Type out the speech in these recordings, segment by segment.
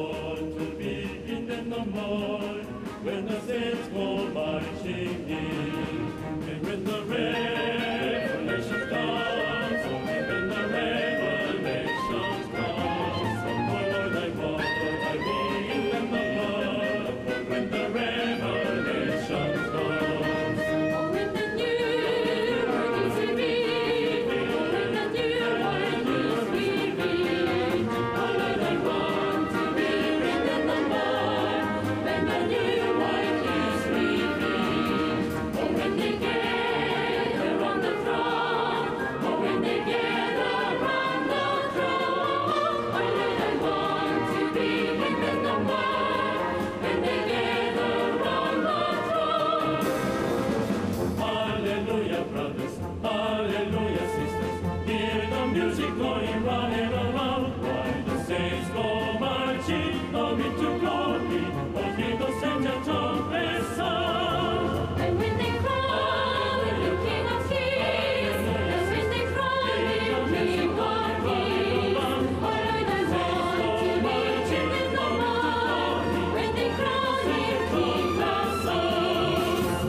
want to be in them no more. When the saints go marching in, and when the revelation comes, when the revelation comes, oh Lord, I want to be in them no more. When the revelation comes, Oh, when the new world is revealed, oh, when the new world is revealed, oh Lord, I want to be in them no more. When the new world is revealed, oh, when they gather on the throne, oh, when they gather on the throne, oh Lord, I want to be in them no more. When they gather on the throne. hallelujah, brothers, hallelujah, sisters. Hear the music going round and around. While the saints go marching on into glory, oh, hear the Savior trumpet sound. And when they cry, you King of Kings, and when they cry, you King of Kings, oh Lord, I want to be in them no more. When they cry, you King of Kings.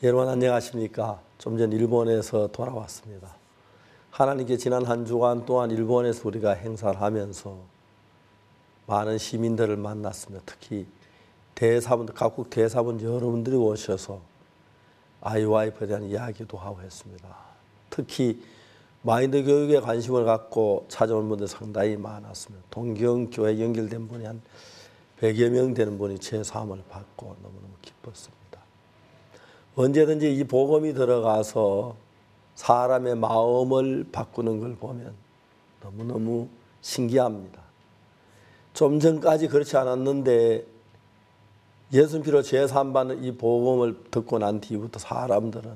여러분 안녕하십니까? 좀 전 일본에서 돌아왔습니다. 하나님께 지난 한 주간 동안 일본에서 우리가 행사를 하면서 많은 시민들을 만났습니다. 특히 각국 대사분 여러분들이 오셔서 IYF에 대한 이야기도 하고 했습니다. 특히 마인드 교육에 관심을 갖고 찾아온 분들 상당히 많았습니다. 동경교회 연결된 분이 한 100여 명 되는 분이 제 사함을 받고 너무너무 기뻤습니다. 언제든지 이 복음이 들어가서 사람의 마음을 바꾸는 걸 보면 너무너무 신기합니다. 좀 전까지 그렇지 않았는데 예수님 피로 죄사함받는 이 복음을 듣고 난 뒤부터 사람들은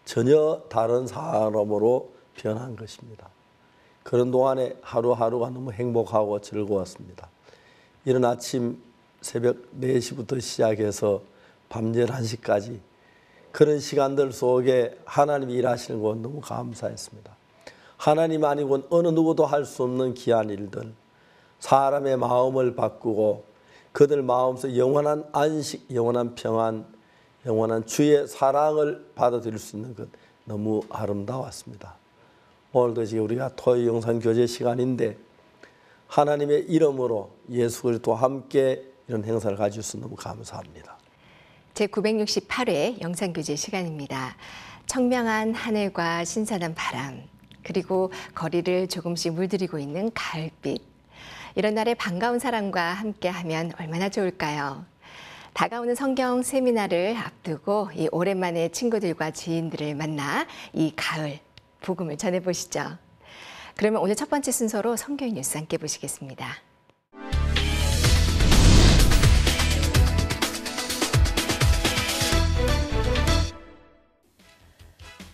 전혀 다른 사람으로 변한 것입니다. 그런 동안에 하루하루가 너무 행복하고 즐거웠습니다. 이른 아침 새벽 4시부터 시작해서 밤 11시까지 그런 시간들 속에 하나님이 일하시는 건 너무 감사했습니다. 하나님 아니고는 어느 누구도 할 수 없는 귀한 일들, 사람의 마음을 바꾸고 그들 마음속에 영원한 안식, 영원한 평안, 영원한 주의 사랑을 받아들일 수 있는 것 너무 아름다웠습니다. 오늘도 지금 우리가 토요 영상 교제 시간인데 하나님의 이름으로 예수 그리스도와 함께 이런 행사를 가져주셔서 너무 감사합니다. 제968회 영상교제 시간입니다. 청명한 하늘과 신선한 바람, 그리고 거리를 조금씩 물들이고 있는 가을빛. 이런 날에 반가운 사람과 함께하면 얼마나 좋을까요? 다가오는 성경 세미나를 앞두고 이 오랜만에 친구들과 지인들을 만나 이 가을 복음을 전해보시죠. 그러면 오늘 첫 번째 순서로 성경 뉴스 함께 보시겠습니다.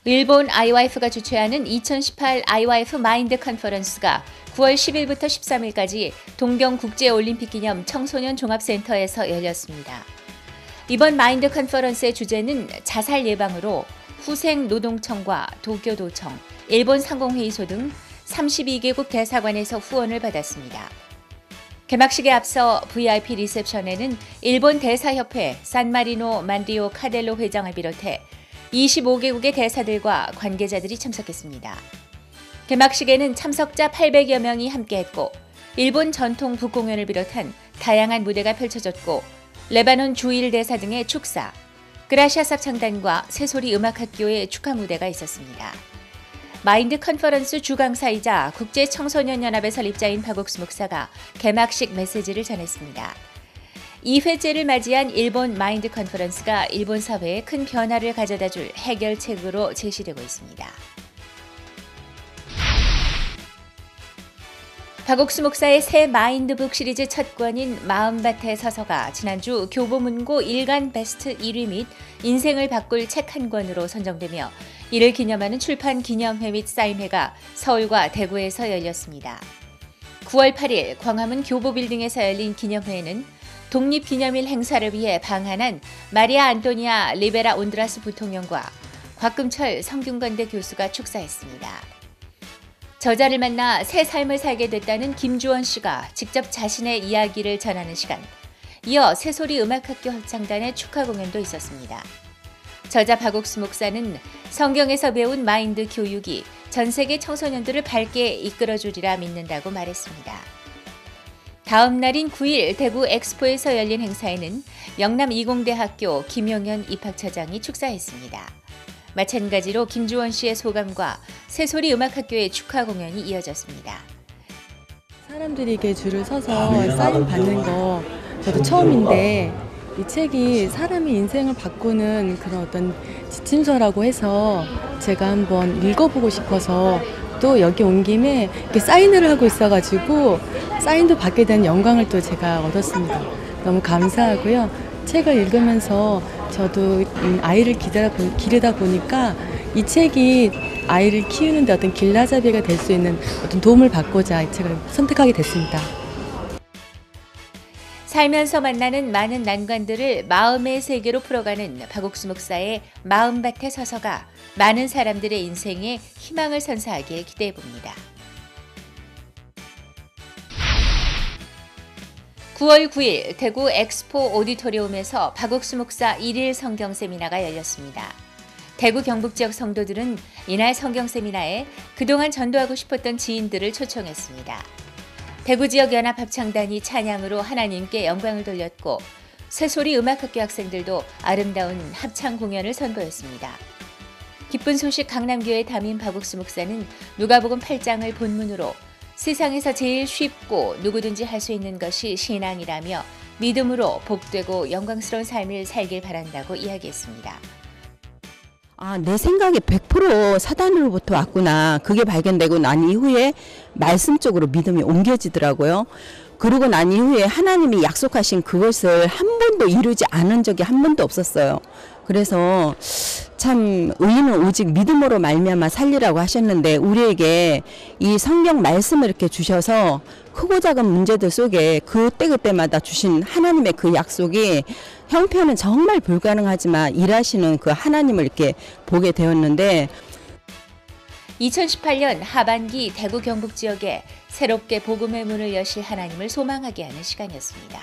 일본 IYF가 주최하는 2018 IYF 마인드 컨퍼런스가 9월 10일부터 13일까지 동경국제올림픽 기념 청소년 종합센터에서 열렸습니다. 이번 마인드 컨퍼런스의 주제는 자살 예방으로 후생노동청과 도쿄도청, 일본 상공회의소 등 32개국 대사관에서 후원을 받았습니다. 개막식에 앞서 VIP 리셉션에는 일본 대사협회 산마리노 만리오 카델로 회장을 비롯해 25개국의 대사들과 관계자들이 참석했습니다. 개막식에는 참석자 800여 명이 함께했고 일본 전통 북공연을 비롯한 다양한 무대가 펼쳐졌고 레바논 주일 대사 등의 축사, 그라시아삽 창단과 새소리 음악학교의 축하 무대가 있었습니다. 마인드 컨퍼런스 주강사이자 국제청소년연합의 설립자인 박옥수 목사가 개막식 메시지를 전했습니다. 2회째를 맞이한 일본 마인드 컨퍼런스가 일본 사회에 큰 변화를 가져다줄 해결책으로 제시되고 있습니다. 박옥수 목사의 새 마인드북 시리즈 첫 권인 마음밭의 서서가 지난주 교보문고 일간 베스트 1위 및 인생을 바꿀 책 한 권으로 선정되며 이를 기념하는 출판 기념회 및 사인회가 서울과 대구에서 열렸습니다. 9월 8일 광화문 교보빌딩에서 열린 기념회에는 독립기념일 행사를 위해 방한한 마리아 안토니아 리베라 온드라스 부통령과 곽금철 성균관대 교수가 축사했습니다. 저자를 만나 새 삶을 살게 됐다는 김주원 씨가 직접 자신의 이야기를 전하는 시간, 이어 새소리 음악학교 합창단의 축하 공연도 있었습니다. 저자 박옥수 목사는 성경에서 배운 마인드 교육이 전 세계 청소년들을 밝게 이끌어주리라 믿는다고 말했습니다. 다음 날인 9일 대구 엑스포에서 열린 행사에는 영남 이공대학교 김용현 입학처장이 축사했습니다. 마찬가지로 김주원 씨의 소감과 새소리 음악학교의 축하 공연이 이어졌습니다. 사람들이 이렇게 줄을 서서 사인 받는 거 저도 처음인데 이 책이 사람의 인생을 바꾸는 그런 어떤 지침서라고 해서 제가 한번 읽어보고 싶어서 또 여기 온 김에 이렇게 사인을 하고 있어가지고 사인도 받게 된 영광을 또 제가 얻었습니다. 너무 감사하고요. 책을 읽으면서 저도 아이를 기르다 보니까 이 책이 아이를 키우는데 어떤 길라잡이가 될 수 있는 어떤 도움을 받고자 이 책을 선택하게 됐습니다. 살면서 만나는 많은 난관들을 마음의 세계로 풀어가는 박옥수 목사의 마음밭에 서서가 많은 사람들의 인생에 희망을 선사하길 기대해 봅니다. 9월 9일 대구 엑스포 오디토리움에서 박옥수 목사 1일 성경 세미나가 열렸습니다. 대구 경북 지역 성도들은 이날 성경 세미나에 그동안 전도하고 싶었던 지인들을 초청했습니다. 대구 지역 연합 합창단이 찬양으로 하나님께 영광을 돌렸고 새소리 음악학교 학생들도 아름다운 합창 공연을 선보였습니다. 기쁜 소식 강남교회 담임 박옥수 목사는 누가복음 8장을 본문으로 세상에서 제일 쉽고 누구든지 할 수 있는 것이 신앙이라며 믿음으로 복되고 영광스러운 삶을 살길 바란다고 이야기했습니다. 내 생각에 100% 사단으로부터 왔구나. 그게 발견되고 난 이후에 말씀 쪽으로 믿음이 옮겨지더라고요. 그러고 난 이후에 하나님이 약속하신 그것을 한 번도 이루지 않은 적이 한 번도 없었어요. 그래서 참 의인은 오직 믿음으로 말미암아 살리라고 하셨는데 우리에게 이 성경 말씀을 이렇게 주셔서 크고 작은 문제들 속에 그때그때마다 주신 하나님의 그 약속이 형편은 정말 불가능하지만 일하시는 그 하나님을 이렇게 보게 되었는데 2018년 하반기 대구 경북 지역에 새롭게 복음의 문을 여실 하나님을 소망하게 하는 시간이었습니다.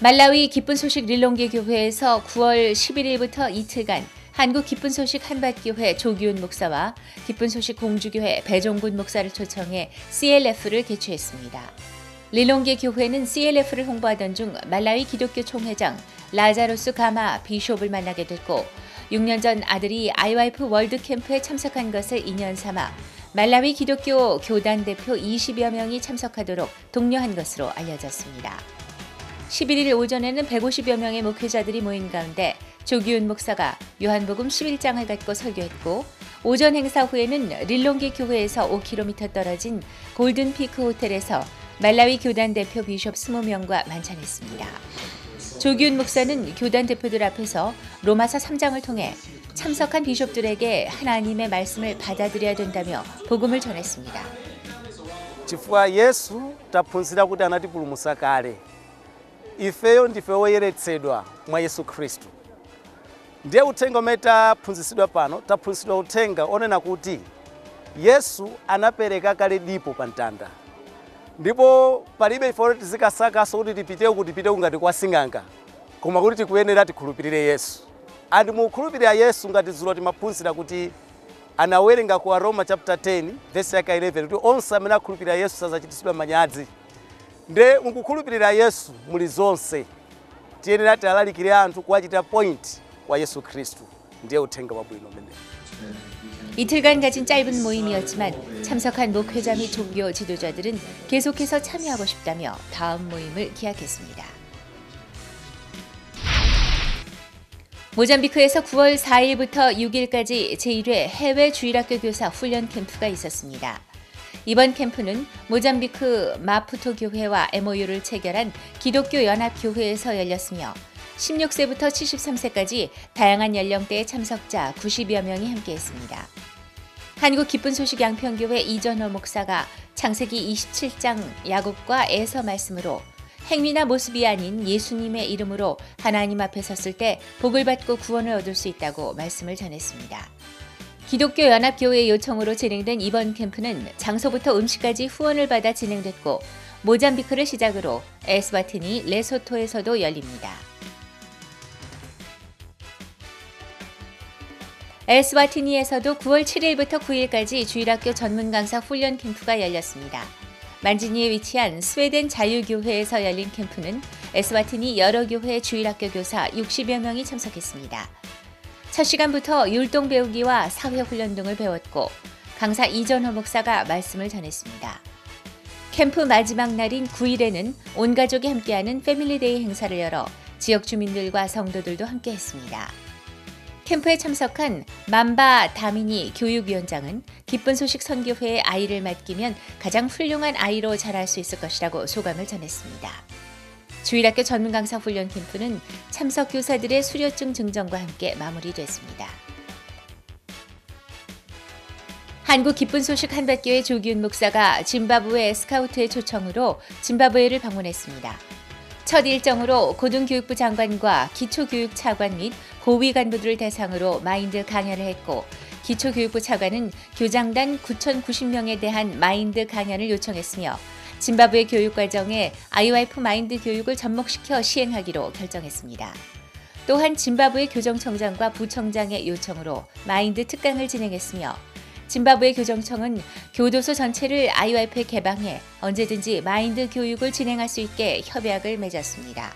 말라위 기쁜 소식 릴롱게 교회에서 9월 11일부터 이틀간 한국 기쁜 소식 한밭교회 조기훈 목사와 기쁜 소식 공주교회 배종군 목사를 초청해 CLF를 개최했습니다. 릴롱게 교회는 CLF를 홍보하던 중 말라위 기독교 총회장 라자루스 가마 비숍을 만나게 됐고 6년 전 아들이 IYF 월드캠프에 참석한 것을 인연 삼아 말라위 기독교 교단 대표 20여 명이 참석하도록 독려한 것으로 알려졌습니다. 11일 오전에는 150여 명의 목회자들이 모인 가운데 조기훈 목사가 요한복음 11장을 갖고 설교했고 오전 행사 후에는 릴롱게 교회에서 5km 떨어진 골든피크 호텔에서 말라위 교단 대표 비숍 20명과 만찬했습니다. 조기훈 목사는 교단 대표들 앞에서 로마서 3장을 통해 참석한 비숍들에게 하나님의 말씀을 받아들여야 된다며 복음을 전했습니다. chifukwa yesu taphunzira kuti anatipulumutsa kale ifeyo ndife woyeretsedwa mwa yesu khristu ndiye uthenga umene taphunzitsidwa pano taphunzitsidwa uthenga onena kuti yesu anapereka kale dipo pa mtanda ndipo palibe ife tizikasakaso kuti tipiteku ngati kwa sing'anga koma kuti tikuyenera tikhulupirire yesu andi mukhulupirira yesu ngati dzulo timaphunzira kuti anawerenga ku Roma chapter 10 verse yaka 11 kuti onse amene akhulupirira yesu sazachitisidwa manyazi nde mukukhulupirira yesu muli zonse tiyenera tilalikire anthu kuwachita point kwa yesu khristu ndiye uthenga wabwino umenewu. 이틀간 가진 짧은 모임이었지만 참석한 목회자 및 종교 지도자들은 계속해서 참여하고 싶다며 다음 모임을 기약했습니다. 모잠비크에서 9월 4일부터 6일까지 제1회 해외 주일학교 교사 훈련 캠프가 있었습니다. 이번 캠프는 모잠비크 마푸토 교회와 MOU를 체결한 기독교 연합교회에서 열렸으며 16세부터 73세까지 다양한 연령대의 참석자 90여 명이 함께했습니다. 한국 기쁜 소식 양평교회 이전호 목사가 창세기 27장 야곱과 에서 말씀으로 행위나 모습이 아닌 예수님의 이름으로 하나님 앞에 섰을 때 복을 받고 구원을 얻을 수 있다고 말씀을 전했습니다. 기독교 연합교회의 요청으로 진행된 이번 캠프는 장소부터 음식까지 후원을 받아 진행됐고 모잠비크를 시작으로 에스와티니, 레소토에서도 열립니다. 에스와티니에서도 9월 7일부터 9일까지 주일학교 전문 강사 훈련 캠프가 열렸습니다. 만지니에 위치한 스웨덴 자유교회에서 열린 캠프는 에스와티니 여러 교회 주일학교 교사 60여 명이 참석했습니다. 첫 시간부터 율동 배우기와 사회훈련 등을 배웠고 강사 이전호 목사가 말씀을 전했습니다. 캠프 마지막 날인 9일에는 온 가족이 함께하는 패밀리데이 행사를 열어 지역 주민들과 성도들도 함께했습니다. 캠프에 참석한 만바 다미니 교육위원장은 기쁜 소식 선교회의 아이를 맡기면 가장 훌륭한 아이로 자랄 수 있을 것이라고 소감을 전했습니다. 주일학교 전문 강사 훈련 캠프는 참석 교사들의 수료증 증정과 함께 마무리됐습니다. 한국 기쁜 소식 한밭교회 조기훈 목사가 짐바브웨 스카우트의 초청으로 짐바브웨를 방문했습니다. 첫 일정으로 고등교육부 장관과 기초교육 차관 및 고위 간부들을 대상으로 마인드 강연을 했고 기초교육부 차관은 교장단 9,090명에 대한 마인드 강연을 요청했으며 짐바브웨 교육과정에 IYF 마인드 교육을 접목시켜 시행하기로 결정했습니다. 또한 짐바브웨 교정청장과 부청장의 요청으로 마인드 특강을 진행했으며 짐바브웨 교정청은 교도소 전체를 IYF에 개방해 언제든지 마인드 교육을 진행할 수 있게 협약을 맺었습니다.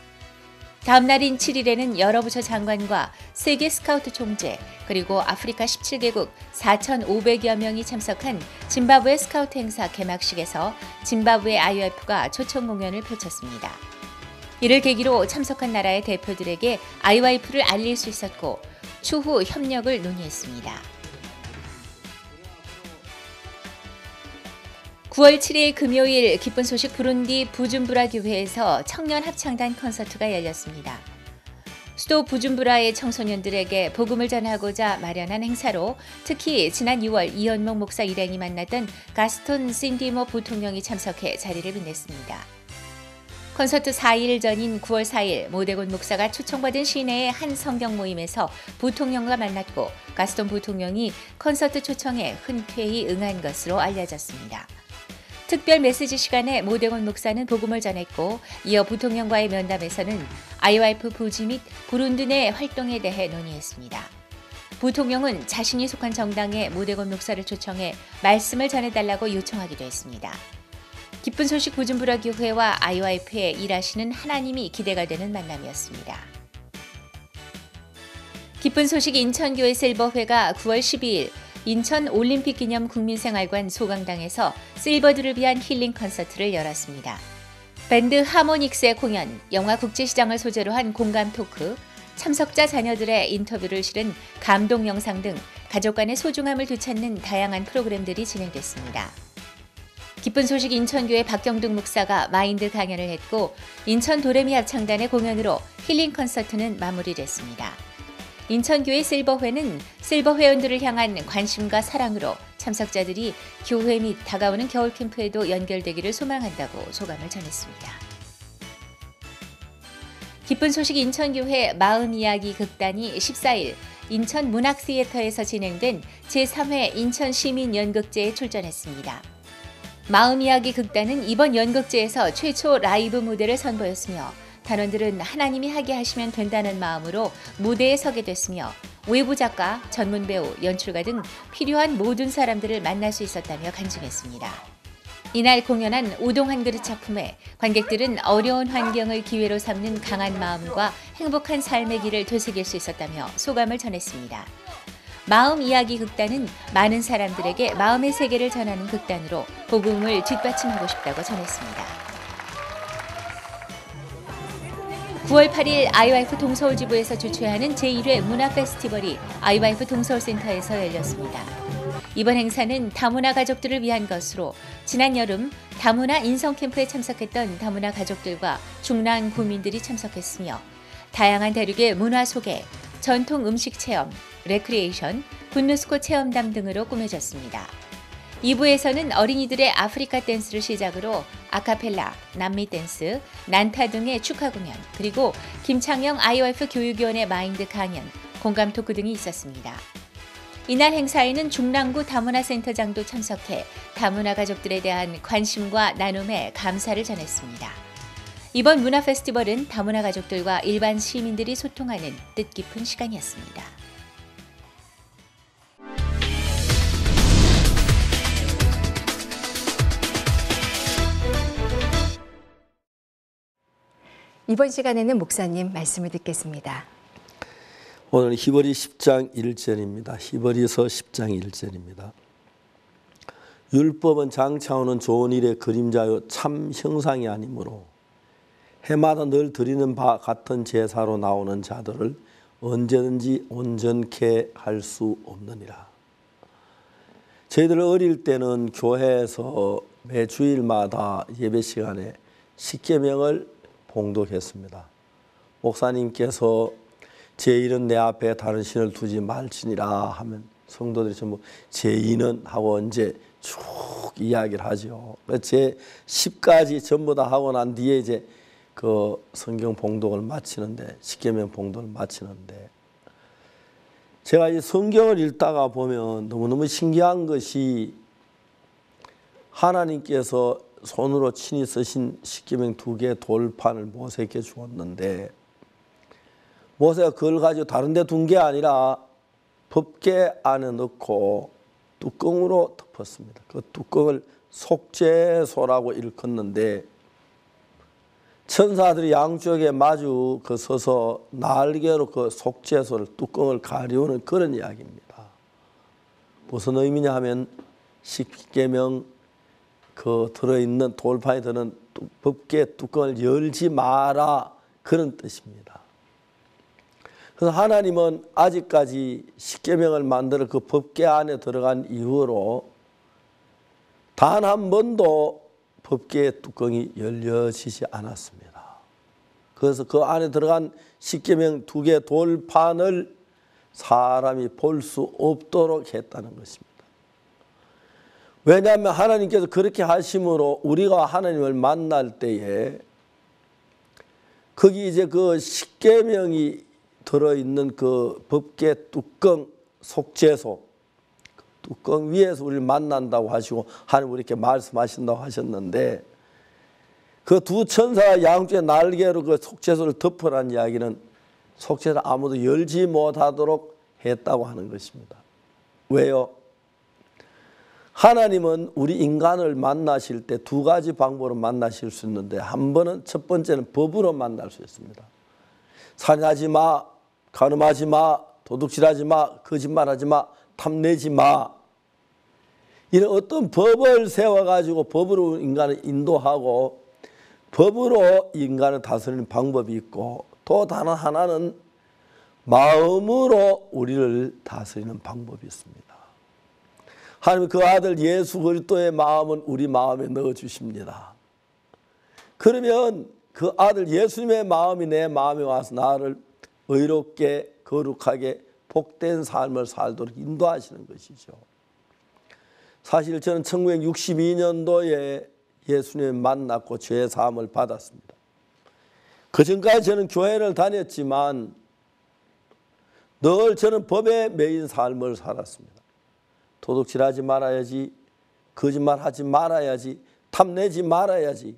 다음 날인 7일에는 여러 부처 장관과 세계 스카우트 총재 그리고 아프리카 17개국 4,500여 명이 참석한 짐바브웨 스카우트 행사 개막식에서 짐바브웨 IYF가 초청 공연을 펼쳤습니다. 이를 계기로 참석한 나라의 대표들에게 IYF를 알릴 수 있었고 추후 협력을 논의했습니다. 9월 7일 금요일 기쁜 소식 부룬디 부줌부라 교회에서 청년 합창단 콘서트가 열렸습니다. 수도 부줌부라의 청소년들에게 복음을 전하고자 마련한 행사로 특히 지난 6월 이현목 목사 일행이 만났던 가스톤 신디모 부통령이 참석해 자리를 빛냈습니다. 콘서트 4일 전인 9월 4일 모대곤 목사가 초청받은 시내의 한 성경 모임에서 부통령과 만났고 가스톤 부통령이 콘서트 초청에 흔쾌히 응한 것으로 알려졌습니다. 특별 메시지 시간에 모대곤 목사는 복음을 전했고 이어 부통령과의 면담에서는 IYF 부지 및 부룬디 내 활동에 대해 논의했습니다. 부통령은 자신이 속한 정당의 모대곤 목사를 초청해 말씀을 전해달라고 요청하기도 했습니다. 기쁜 소식 부줌부라 교회와 IYF에 일하시는 하나님이 기대가 되는 만남이었습니다. 기쁜 소식 인천교회 실버회가 9월 12일 인천 올림픽 기념 국민생활관 소강당에서 실버들을 위한 힐링 콘서트를 열었습니다. 밴드 하모닉스의 공연, 영화 국제시장을 소재로 한 공감 토크, 참석자 자녀들의 인터뷰를 실은 감동 영상 등 가족 간의 소중함을 되찾는 다양한 프로그램들이 진행됐습니다. 기쁜 소식 인천교회 박경득 목사가 마인드 강연을 했고 인천 도레미 합창단의 공연으로 힐링 콘서트는 마무리됐습니다. 인천교회 실버회는 실버 회원들을 향한 관심과 사랑으로 참석자들이 교회 및 다가오는 겨울 캠프에도 연결되기를 소망한다고 소감을 전했습니다. 기쁜 소식 인천교회 마음이야기 극단이 14일 인천 문학시애터에서 진행된 제3회 인천시민연극제에 출전했습니다. 마음이야기 극단은 이번 연극제에서 최초 라이브 무대를 선보였으며 단원들은 하나님이 하게 하시면 된다는 마음으로 무대에 서게 됐으며 외부 작가, 전문 배우, 연출가 등 필요한 모든 사람들을 만날 수 있었다며 간증했습니다. 이날 공연한 우동 한 그릇 작품에 관객들은 어려운 환경을 기회로 삼는 강한 마음과 행복한 삶의 길을 되새길 수 있었다며 소감을 전했습니다. 마음 이야기 극단은 많은 사람들에게 마음의 세계를 전하는 극단으로 복음을 뒷받침하고 싶다고 전했습니다. 9월 8일 IYF 동서울지부에서 주최하는 제1회 문화페스티벌이 IYF 동서울센터에서 열렸습니다. 이번 행사는 다문화 가족들을 위한 것으로 지난 여름 다문화 인성캠프에 참석했던 다문화 가족들과 중랑 구민들이 참석했으며 다양한 대륙의 문화 소개, 전통 음식 체험, 레크리에이션, 굿누스코 체험담 등으로 꾸며졌습니다. 2부에서는 어린이들의 아프리카 댄스를 시작으로 아카펠라, 남미 댄스, 난타 등의 축하 공연, 그리고 김창영 IYF 교육위원의 마인드 강연, 공감 토크 등이 있었습니다. 이날 행사에는 중랑구 다문화센터장도 참석해 다문화 가족들에 대한 관심과 나눔에 감사를 전했습니다. 이번 문화 페스티벌은 다문화 가족들과 일반 시민들이 소통하는 뜻깊은 시간이었습니다. 이번 시간에는 목사님 말씀을 듣겠습니다. 오늘 히브리 10장 1절입니다. 히브리서 10장 1절입니다. 율법은 장차오는 좋은 일의 그림자요 참 형상이 아니므로 해마다 늘 드리는 바 같은 제사로 나오는 자들을 언제든지 온전케 할 수 없느니라. 저희들 어릴 때는 교회에서 매 주일마다 예배 시간에 십계명을 봉독했습니다. 목사님께서 제1은 내 앞에 다른 신을 두지 말지니라 하면 성도들이 전부 제2는 하고 이제 쭉 이야기를 하죠. 제 10까지 전부 다 하고 난 뒤에 이제 그 성경 봉독을 마치는데 십계명 봉독을 마치는데 제가 이 성경을 읽다가 보면 너무너무 신기한 것이 하나님께서 손으로 친히 쓰신 십계명 2개 돌판을 모세에게 주었는데 모세가 그걸 가지고 다른 데 둔 게 아니라 법궤 안에 넣고 뚜껑으로 덮었습니다. 그 뚜껑을 속죄소라고 일컫는데 천사들이 양쪽에 마주 서서 날개로 그 속죄소를 뚜껑을 가리우는 그런 이야기입니다. 무슨 의미냐 하면 십계명 그 들어있는 돌판에 드는 법궤 뚜껑을 열지 마라 그런 뜻입니다. 그래서 하나님은 아직까지 십계명을 만들어 그 법궤 안에 들어간 이후로 단 한 번도 법궤의 뚜껑이 열려지지 않았습니다. 그래서 그 안에 들어간 십계명 2개 돌판을 사람이 볼 수 없도록 했다는 것입니다. 왜냐하면 하나님께서 그렇게 하심으로 우리가 하나님을 만날 때에 거기 이제 그 십계명이 들어있는 그 법궤 뚜껑 속죄소 뚜껑 위에서 우리를 만난다고 하시고 하나님 우리에게 말씀하신다고 하셨는데 그 두 천사가 양쪽에 날개로 그 속죄소를 덮으라는 이야기는 속죄소를 아무도 열지 못하도록 했다고 하는 것입니다. 왜요? 하나님은 우리 인간을 만나실 때 2가지 방법으로 만나실 수 있는데 한 번은 첫 번째는 법으로 만날 수 있습니다. 살인하지 마, 간음하지 마, 도둑질하지 마, 거짓말하지 마, 탐내지 마. 이런 어떤 법을 세워가지고 법으로 인간을 인도하고 법으로 인간을 다스리는 방법이 있고 또 다른 하나는 마음으로 우리를 다스리는 방법이 있습니다. 하나님 그 아들 예수 그리스도의 마음은 우리 마음에 넣어주십니다. 그러면 그 아들 예수님의 마음이 내 마음에 와서 나를 의롭게 거룩하게 복된 삶을 살도록 인도하시는 것이죠. 사실 저는 1962년도에 예수님을 만났고 죄 사함을 받았습니다. 그 전까지 저는 교회를 다녔지만 늘 저는 법에 매인 삶을 살았습니다. 도둑질하지 말아야지, 거짓말하지 말아야지, 탐내지 말아야지.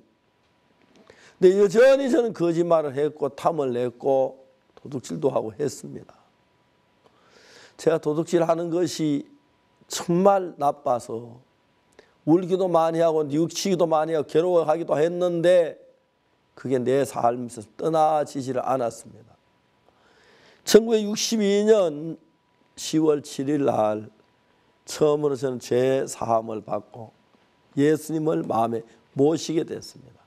근데 여전히 저는 거짓말을 했고 탐을 냈고 도둑질도 하고 했습니다. 제가 도둑질하는 것이 정말 나빠서 울기도 많이 하고 뉘우치기도 많이 하고 괴로워하기도 했는데 그게 내 삶에서 떠나지지를 않았습니다. 1962년 10월 7일 날 처음으로 저는 죄 사함을 받고 예수님을 마음에 모시게 됐습니다.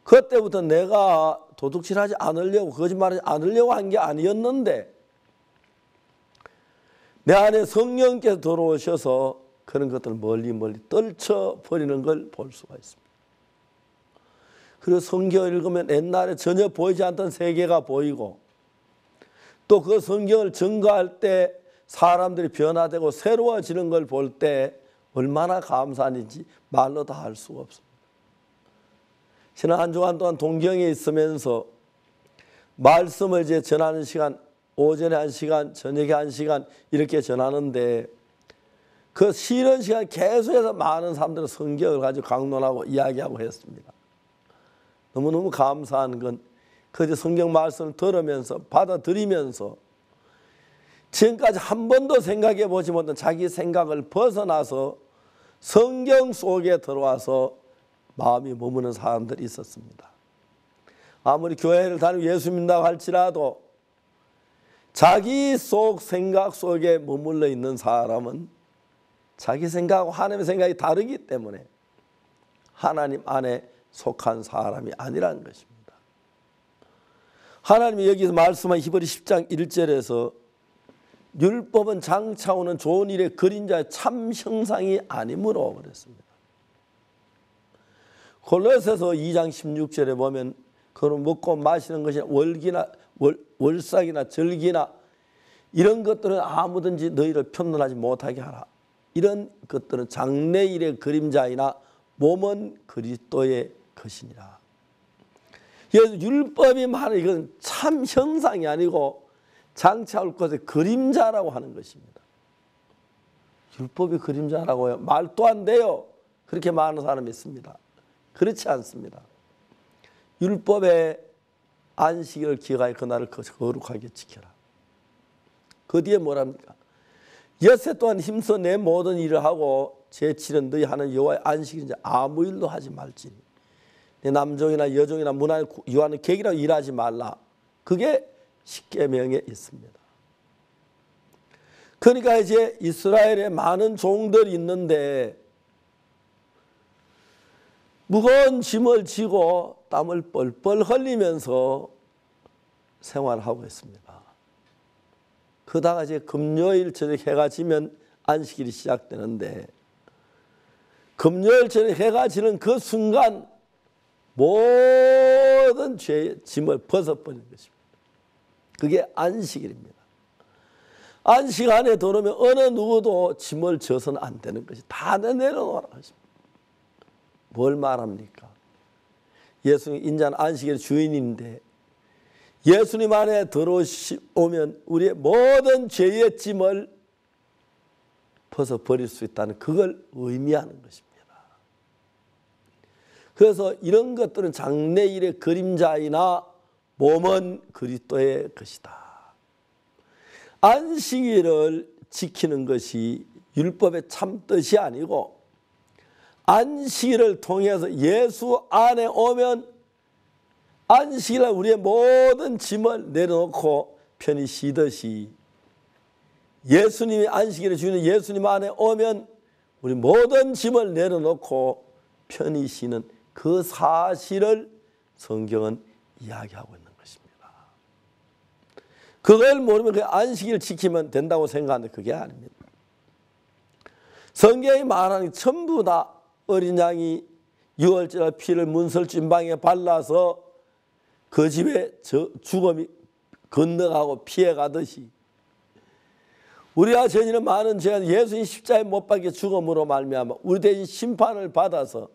그때부터 내가 도둑질하지 않으려고 거짓말하지 않으려고 한 게 아니었는데 내 안에 성령께서 들어오셔서 그런 것들을 멀리 떨쳐버리는 걸 볼 수가 있습니다. 그리고 성경을 읽으면 옛날에 전혀 보이지 않던 세계가 보이고 또 그 성경을 증거할 때 사람들이 변화되고 새로워지는 걸 볼 때 얼마나 감사한지 말로 다 할 수가 없습니다. 지난 한 주간 동안 동경에 있으면서 말씀을 이제 전하는 시간, 오전에 1시간, 저녁에 1시간 이렇게 전하는데 그 쉬는 시간 계속해서 많은 사람들은 성경을 가지고 강론하고 이야기하고 했습니다. 너무너무 감사한 건 그 성경 말씀을 들으면서 받아들이면서 지금까지 한 번도 생각해 보지 못한 자기 생각을 벗어나서 성경 속에 들어와서 마음이 머무는 사람들이 있었습니다. 아무리 교회를 다니고 예수 믿는다고 할지라도 자기 속 생각 속에 머물러 있는 사람은 자기 생각하고 하나님의 생각이 다르기 때문에 하나님 안에 속한 사람이 아니라는 것입니다. 하나님이 여기서 말씀한 히브리 10장 1절에서 율법은 장차오는 좋은 일의 그림자의 참 형상이 아니므로 그랬습니다. 골로새서 2장 16절에 보면 그런 먹고 마시는 것이 월삭이나 절기나 이런 것들은 아무든지 너희를 편론하지 못하게 하라. 이런 것들은 장래일의 그림자이나 몸은 그리스도의 것이니라. 그래서 율법이 말하는 이건 참 형상이 아니고 장차 올 것의 그림자라고 하는 것입니다. 율법이 그림자라고요? 말도 안 돼요. 그렇게 말하는 사람이 있습니다. 그렇지 않습니다. 율법의 안식일을 기억하여 그날을 거룩하게 지켜라. 그 뒤에 뭐랍니까? 엿새 또한 힘써 내 모든 일을 하고 제7은 너희 하는 여호와의 안식일인지 아무 일도 하지 말지니 내 남종이나 여종이나 문화를 유하는 객이라고 일하지 말라. 그게 십계명에 있습니다. 그러니까 이제 이스라엘에 많은 종들이 있는데 무거운 짐을 지고 땀을 뻘뻘 흘리면서 생활하고 있습니다. 그러다가 이제 금요일 저녁 해가 지면 안식일이 시작되는데 금요일처럼 해가 지는 그 순간 모든 죄의 짐을 벗어버리는 것입니다. 그게 안식일입니다. 안식 안에 들어오면 어느 누구도 짐을 져서는 안 되는 것이 다 내려놓으라 하십니다. 뭘 말합니까? 예수님 인자는 안식일의 주인인데 예수님 안에 들어오면 우리의 모든 죄의 짐을 벗어버릴 수 있다는 그걸 의미하는 것입니다. 그래서 이런 것들은 장래일의 그림자이나 몸은 그리스도의 것이다. 안식일을 지키는 것이 율법의 참뜻이 아니고 안식일을 통해서 예수 안에 오면 안식일날 우리의 모든 짐을 내려놓고 편히 쉬듯이 예수님이 안식일을 주는 예수님 안에 오면 우리 모든 짐을 내려놓고 편히 쉬는 그 사실을 성경은 이야기하고 있는 것입니다. 그걸 모르면 그 안식일 지키면 된다고 생각하는데 그게 아닙니다. 성경이 말하는 게 전부 다 어린 양이 유월절 피를 문설진방에 발라서 그 집에 죽음이 건너가고 피해가듯이 우리가 저지른 많은 죄는 예수님 십자가에 못 박혀 죽음으로 말미암아 우리 대신 심판을 받아서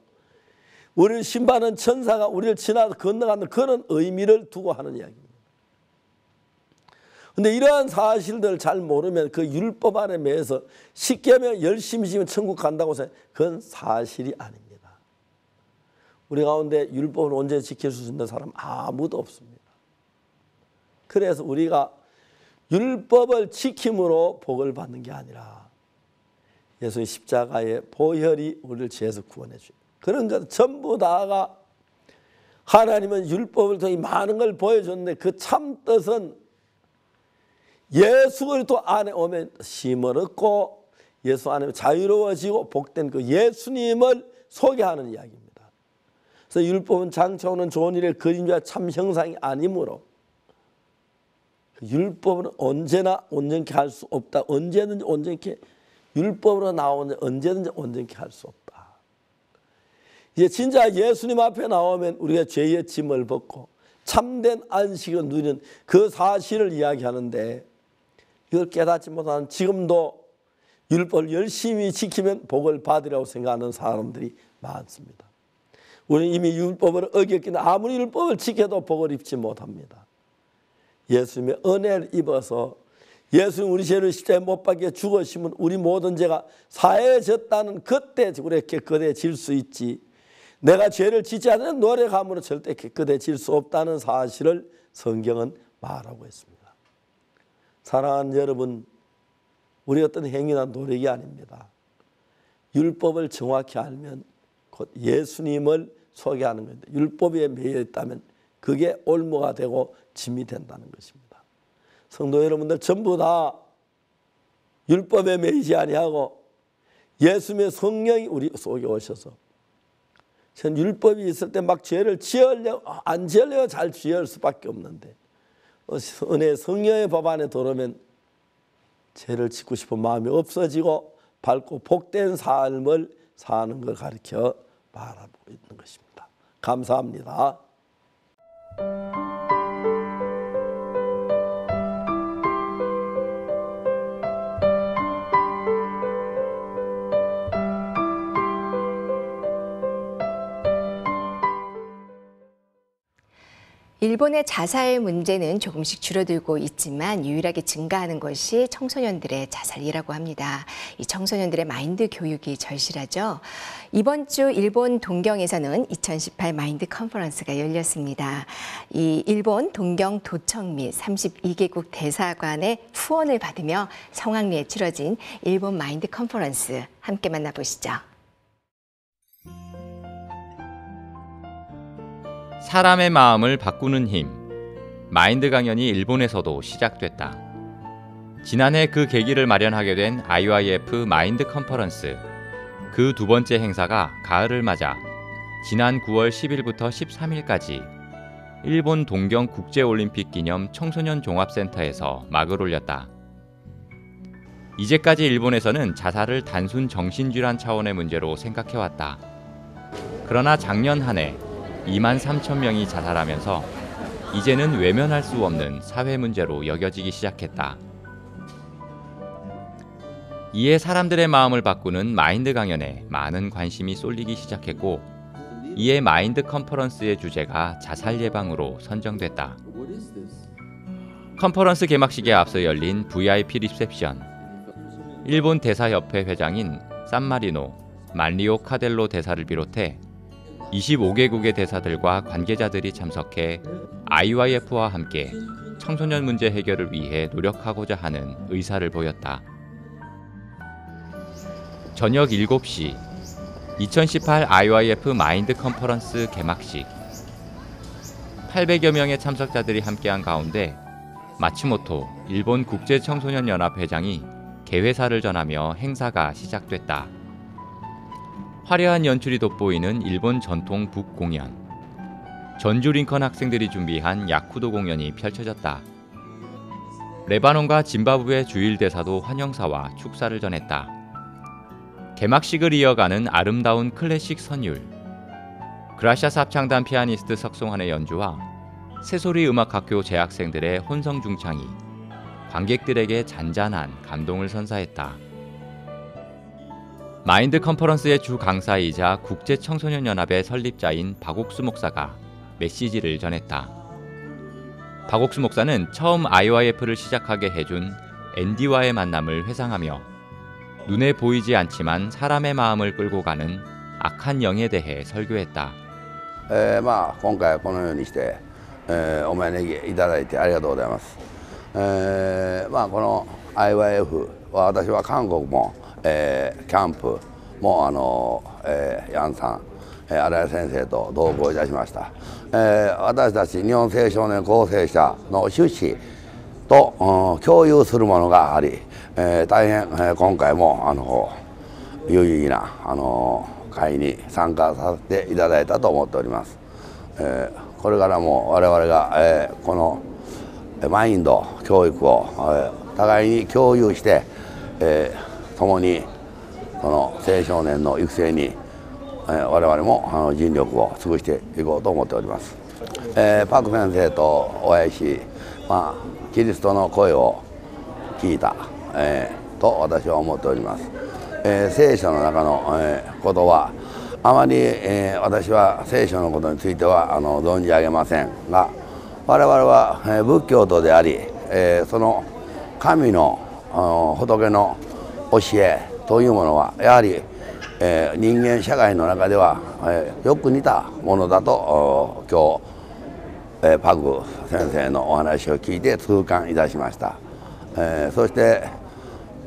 우리를 심판하는 천사가 우리를 지나서 건너가는 그런 의미를 두고 하는 이야기입니다. 그런데 이러한 사실들을 잘 모르면 그 율법 안에 매여서 쉽게 하면 열심히 지면 천국 간다고 생각해요. 그건 사실이 아닙니다. 우리 가운데 율법을 언제 지킬 수 있는 사람 아무도 없습니다. 그래서 우리가 율법을 지킴으로 복을 받는 게 아니라 예수의 십자가의 보혈이 우리를 죄에서 구원해 주요. 그런 것 전부 다가 하나님은 율법을 통해 많은 걸 보여줬는데 그 참 뜻은 예수 그리스도 안에 오면 쉼을 얻고 예수 안에 자유로워지고 복된 그 예수님을 소개하는 이야기입니다. 그래서 율법은 장차오는 좋은 일의 그림자 참 형상이 아니므로 율법은 언제나 온전케 할 수 없다. 언제든지 온전케 율법으로 나오는 언제든지 온전케 할 수 없다. 이제 진짜 예수님 앞에 나오면 우리가 죄의 짐을 벗고 참된 안식을 누리는 그 사실을 이야기하는데 이걸 깨닫지 못하는 지금도 율법을 열심히 지키면 복을 받으라고 생각하는 사람들이 많습니다. 우리는 이미 율법을 어겼기 때문에 아무리 율법을 지켜도 복을 입지 못합니다. 예수님의 은혜를 입어서 예수님 우리 죄를 십자가에 못 박혀 죽으시면 우리 모든 죄가 사해졌다는 그때 우리가 깨끗해질 수 있지 내가 죄를 짓지 않는 노력함으로 절대 깨끗해질 수 없다는 사실을 성경은 말하고 있습니다. 사랑하는 여러분, 우리 어떤 행위나 노력이 아닙니다. 율법을 정확히 알면 곧 예수님을 소개하는 겁니다. 율법에 매여 있다면 그게 올무가 되고 짐이 된다는 것입니다. 성도 여러분들 전부 다 율법에 매이지 아니하고 예수님의 성령이 우리 속에 오셔서 전 율법이 있을 때 막 죄를 안 지으려고 잘 지을 수밖에 없는데 은혜 성령의 법 안에 들어오면 죄를 짓고 싶은 마음이 없어지고 밝고 복된 삶을 사는 걸 가르쳐 말하고 있는 것입니다. 감사합니다. 일본의 자살 문제는 조금씩 줄어들고 있지만 유일하게 증가하는 것이 청소년들의 자살이라고 합니다. 이 청소년들의 마인드 교육이 절실하죠. 이번 주 일본 동경에서는 2018 마인드 컨퍼런스가 열렸습니다. 이 일본 동경 도청 및 32개국 대사관의 후원을 받으며 성황리에 치러진 일본 마인드 컨퍼런스 함께 만나보시죠. 사람의 마음을 바꾸는 힘, 마인드 강연이 일본에서도 시작됐다. 지난해 그 계기를 마련하게 된 IYF 마인드 컨퍼런스. 그 두 번째 행사가 가을을 맞아 지난 9월 10일부터 13일까지 일본 동경 국제올림픽 기념 청소년 종합센터에서 막을 올렸다. 이제까지 일본에서는 자살을 단순 정신질환 차원의 문제로 생각해왔다. 그러나 작년 한 해 2만 3천 명이 자살하면서 이제는 외면할 수 없는 사회 문제로 여겨지기 시작했다. 이에 사람들의 마음을 바꾸는 마인드 강연에 많은 관심이 쏠리기 시작했고, 이에 마인드 컨퍼런스의 주제가 자살 예방으로 선정됐다. 컨퍼런스 개막식에 앞서 열린 VIP 리셉션. 일본 대사협회 회장인 산마리노 만리오 카델로 대사를 비롯해 25개국의 대사들과 관계자들이 참석해 IYF와 함께 청소년 문제 해결을 위해 노력하고자 하는 의사를 보였다. 저녁 7시 2018 IYF 마인드 컨퍼런스 개막식. 800여 명의 참석자들이 함께한 가운데 마츠모토 일본 국제청소년연합 회장이 개회사를 전하며 행사가 시작됐다. 화려한 연출이 돋보이는 일본 전통 북 공연. 전주 링컨 학생들이 준비한 야쿠도 공연이 펼쳐졌다. 레바논과 짐바브웨 주일 대사도 환영사와 축사를 전했다. 개막식을 이어가는 아름다운 클래식 선율. 그라샤스 합창단 피아니스트 석송환의 연주와 새소리 음악학교 재학생들의 혼성 중창이 관객들에게 잔잔한 감동을 선사했다. 마인드 컨퍼런스의 주 강사이자 국제청소년연합의 설립자인 박옥수 목사가 메시지를 전했다. 박옥수 목사는 처음 IYF를 시작하게 해준 앤디와의 만남을 회상하며 눈에 보이지 않지만 사람의 마음을 끌고 가는 악한 영에 대해 설교했다. 今回このようにして、お招きいただいてありがとうございます。この IYF は私は韓国も、キャンプもヤンさん、新井先生と同行いたしました。私たち日本青少年構成者の趣旨と共有するものがあり、大変、今回も有意義な会に参加させていただいたと思っております。これからも我々が、このマインド教育を、互いに共有して、共にその青少年の育成に、我々も尽力を尽くしていこうと思っております。パク先生とお会いし、キリストの声を聞いた、と私は思っております。聖書の中の、ことはあまり、私は聖書のことについては存じ上げませんが、我々は、仏教徒であり、その神の仏の教えというものはやはり、人間社会の中では、よく似たものだと今日、パク先生のお話を聞いて痛感いたしました。そして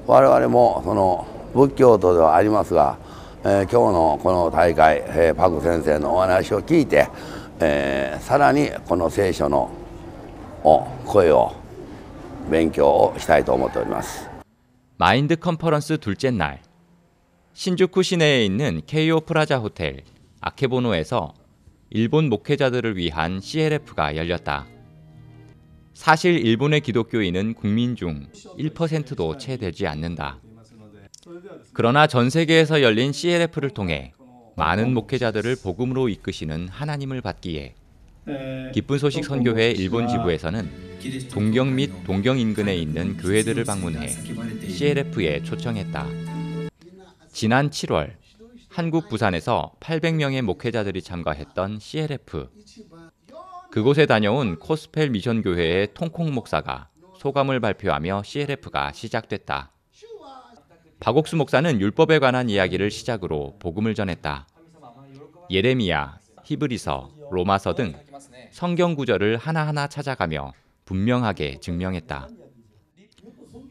我々もその仏教徒ではありますが、今日のこの大会、パク先生のお話を聞いて、さらにこの聖書の声を勉強をしたいと思っております。 마인드 컨퍼런스 둘째 날, 신주쿠 시내에 있는 케이오 프라자 호텔 아케보노에서 일본 목회자들을 위한 CLF가 열렸다. 사실 일본의 기독교인은 국민 중 1%도 채 되지 않는다. 그러나 전 세계에서 열린 CLF를 통해 많은 목회자들을 복음으로 이끄시는 하나님을 받기에 기쁜 소식 선교회 일본 지부에서는 동경 및 동경 인근에 있는 교회들을 방문해 CLF에 초청했다. 지난 7월 한국 부산에서 800명의 목회자들이 참가했던 CLF. 그곳에 다녀온 코스펠 미션교회의 통콩 목사가 소감을 발표하며 CLF가 시작됐다. 박옥수 목사는 율법에 관한 이야기를 시작으로 복음을 전했다. 예레미야, 히브리서, 로마서 등 성경 구절을 하나하나 찾아가며 분명하게 증명했다.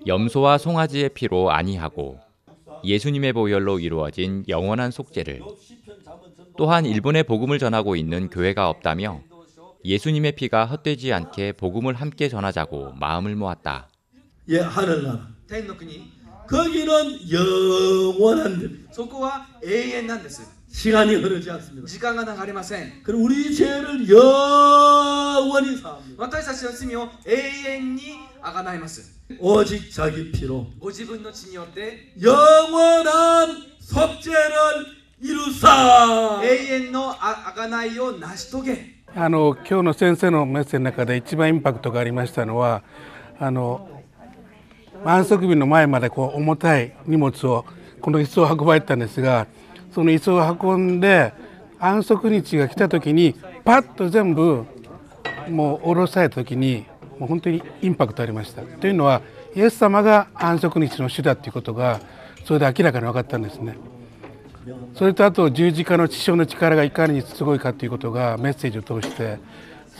염소와 송아지의 피로 안위하고 예수님의 보혈로 이루어진 영원한 속죄를, 또한 일본에 복음을 전하고 있는 교회가 없다며 예수님의 피가 헛되지 않게 복음을 함께 전하자고 마음을 모았다. 예, 하늘나라. 거기는 영원한 시간이 흐르지 않습니다. 그럼 우리 죄를 영원히 영원히 사합니다. 私たちの罪を永遠にあがないます。 오직 자기 피로 ご自分の血によって 영원한 속죄를 이루사. 永遠のあがないを成し遂げ。今日の先生のメッセージの中で一番インパクトがありましたのは安息日の前まで重たい荷物をこの椅子を運ばれたんですが、その椅子を運んで安息日が来た時にパッと全部もう下ろされた時にもう本当にインパクトありました。というのはイエス様が安息日の主だということがそれで明らかに分かったんですね。それとあと十字架の血潮の力がいかにすごいかということがメッセージを通して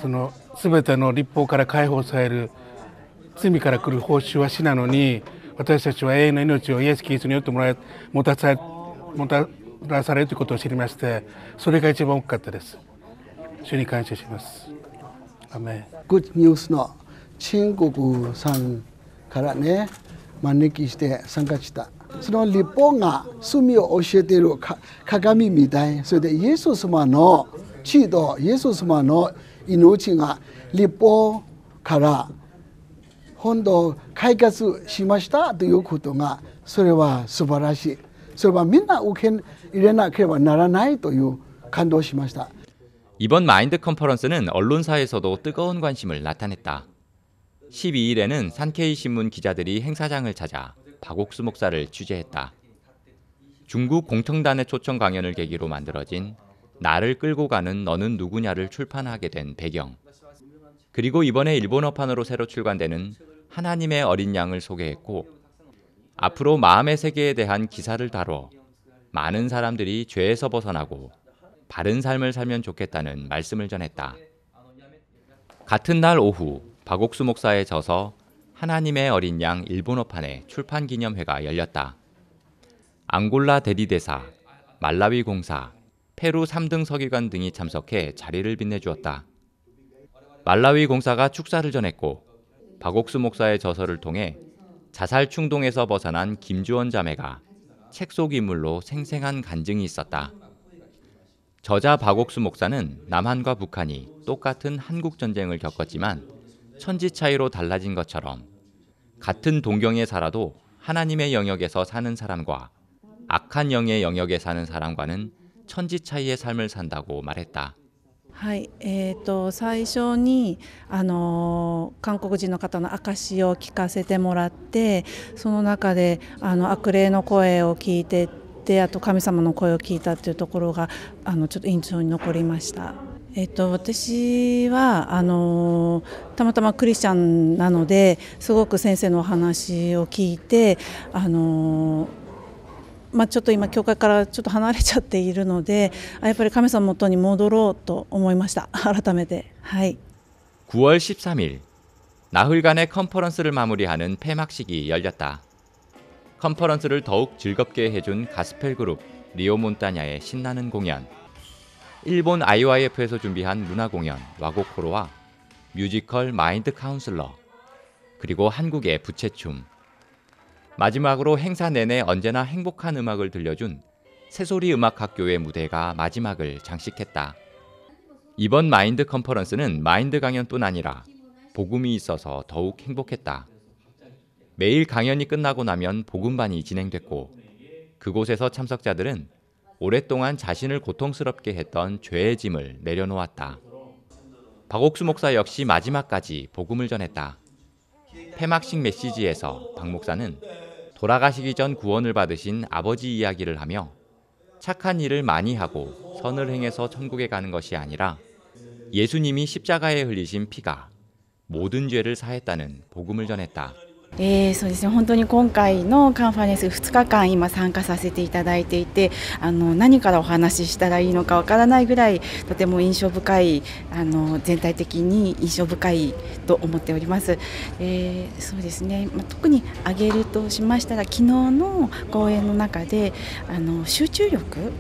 その全ての律法から解放される罪から来る報酬は死なのに私たちは永遠の命をイエス・キリストによってもたらされるということを知りまして、それが一番大きかったです。主に感謝します。アメン。グッドニュースの陳国さんからね招きして参加した。その律法が罪を教えている鏡みたい。それでイエス様の血とイエス様の命が律法から本当解決しましたということがそれは素晴らしい。それはみんな受け入れなければならないという感動しました. 이번 마인드 컨퍼런스는 언론사에서도 뜨거운 관심을 나타냈다. 12일에는 산케이 신문 기자들이 행사장을 찾아 박옥수 목사를 취재했다. 중국 공청단의 초청 강연을 계기로 만들어진 나를 끌고 가는 너는 누구냐를 출판하게 된 배경. 그리고 이번에 일본어판으로 새로 출간되는 하나님의 어린 양을 소개했고 앞으로 마음의 세계에 대한 기사를 다뤄 많은 사람들이 죄에서 벗어나고 바른 삶을 살면 좋겠다는 말씀을 전했다. 같은 날 오후 박옥수 목사의 저서 하나님의 어린 양 일본어판의 출판 기념회가 열렸다. 앙골라 대리대사, 말라위 공사, 페루 3등 서기관 등이 참석해 자리를 빛내주었다. 말라위 공사가 축사를 전했고 박옥수 목사의 저서를 통해 자살 충동에서 벗어난 김주원 자매가 책 속 인물로 생생한 간증이 있었다. 저자 박옥수 목사는 남한과 북한이 똑같은 한국 전쟁을 겪었지만 천지 차이로 달라진 것처럼 같은 동경에 살아도 하나님의 영역에서 사는 사람과 악한 영의 영역에 사는 사람과는 천지 차이의 삶을 산다고 말했다. はい、最初に韓国人の方の証を聞かせてもらって、その中で悪霊の声を聞いてで、あと神様の声を聞いたっていうところがちょっと印象に残りました。私はたまたまクリスチャンなのですごく先生のお話を聞いてちょっと今教会からちょっと離れちゃっているのでやっぱり神様の元に戻ろうと思いました。改めて。はい。 9월 13일 나흘간의 컨퍼런스를 마무리하는 폐막식이 열렸다. 컨퍼런스를 더욱 즐겁게 해준 가스펠 그룹 리오 몬타냐의 신나는 공연, 일본 IYF에서 준비한 문화공연 와고코로와 뮤지컬 마인드 카운슬러, 그리고 한국의 부채춤. 마지막으로 행사 내내 언제나 행복한 음악을 들려준 새소리 음악학교의 무대가 마지막을 장식했다. 이번 마인드 컨퍼런스는 마인드 강연뿐 아니라 복음이 있어서 더욱 행복했다. 매일 강연이 끝나고 나면 복음반이 진행됐고 그곳에서 참석자들은 오랫동안 자신을 고통스럽게 했던 죄의 짐을 내려놓았다. 박옥수 목사 역시 마지막까지 복음을 전했다. 폐막식 메시지에서 박 목사는 돌아가시기 전 구원을 받으신 아버지 이야기를 하며 착한 일을 많이 하고 선을 행해서 천국에 가는 것이 아니라 예수님이 십자가에 흘리신 피가 모든 죄를 사했다는 복음을 전했다. そうですね、本当に今回のカンファレンス2日間今参加させていただいていて何からお話ししたらいいのかわからないぐらいとても印象深い全体的に印象深いと思っております。そうですね、特に挙げるとしましたら昨日の講演の中で集中力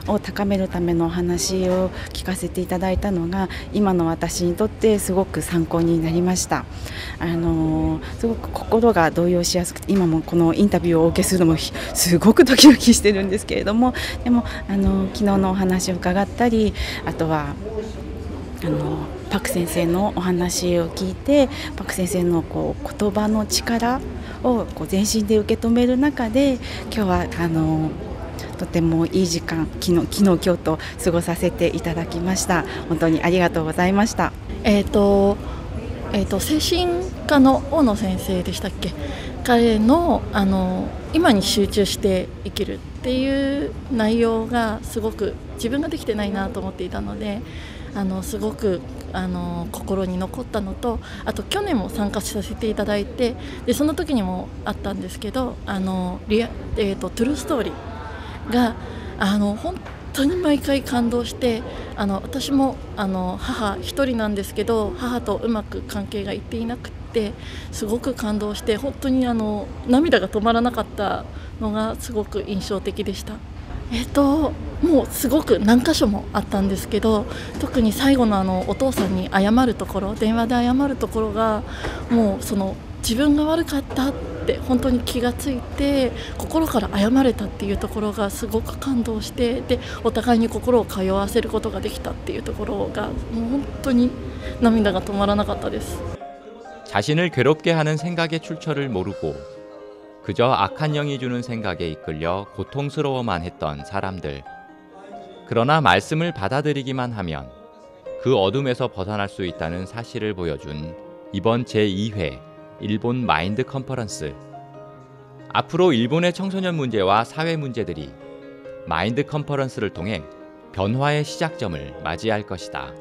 を高めるためのお話を聞かせていただいたのが今の私にとってすごく参考になりました。すごく心が動揺しやすくて今もこのインタビューをお受けするのもすごくドキドキしてるんですけれども昨日のお話を伺ったりあとはパク先生のお話を聞いて、パク先生の言葉の力を全身で受け止める中で、今日はとてもいい時間、昨日今日と過ごさせていただきました。本当にありがとうございました。精神科の大野先生でしたっけ、彼の今に集中して生きるっていう内容がすごく自分ができてないなと思っていたので、すごく心に残ったのと、あと去年も参加させていただいて、でその時にもあったんですけど、トゥルーストーリーが本当に毎回感動して、私も母一人なんですけど、母とうまく関係がいっていなくてすごく感動して、本当に涙が止まらなかったのがすごく印象的でした。もうすごく何箇所もあったんですけど、特に最後のお父さんに謝るところ、電話で謝るところが、もう自分が悪かったって本当に気がついて、心から謝れたっていうところがすごく感動して、でお互いに心を通わせることができたっていうところが、もう本当に涙が止まらなかったです。 자신을 괴롭게 하는 생각의 출처를 모르고 그저 악한 영이 주는 생각에 이끌려 고통스러워만 했던 사람들. 그러나 말씀을 받아들이기만 하면 그 어둠에서 벗어날 수 있다는 사실을 보여준 이번 제2회 일본 마인드 컨퍼런스. 앞으로 일본의 청소년 문제와 사회 문제들이 마인드 컨퍼런스를 통해 변화의 시작점을 맞이할 것이다.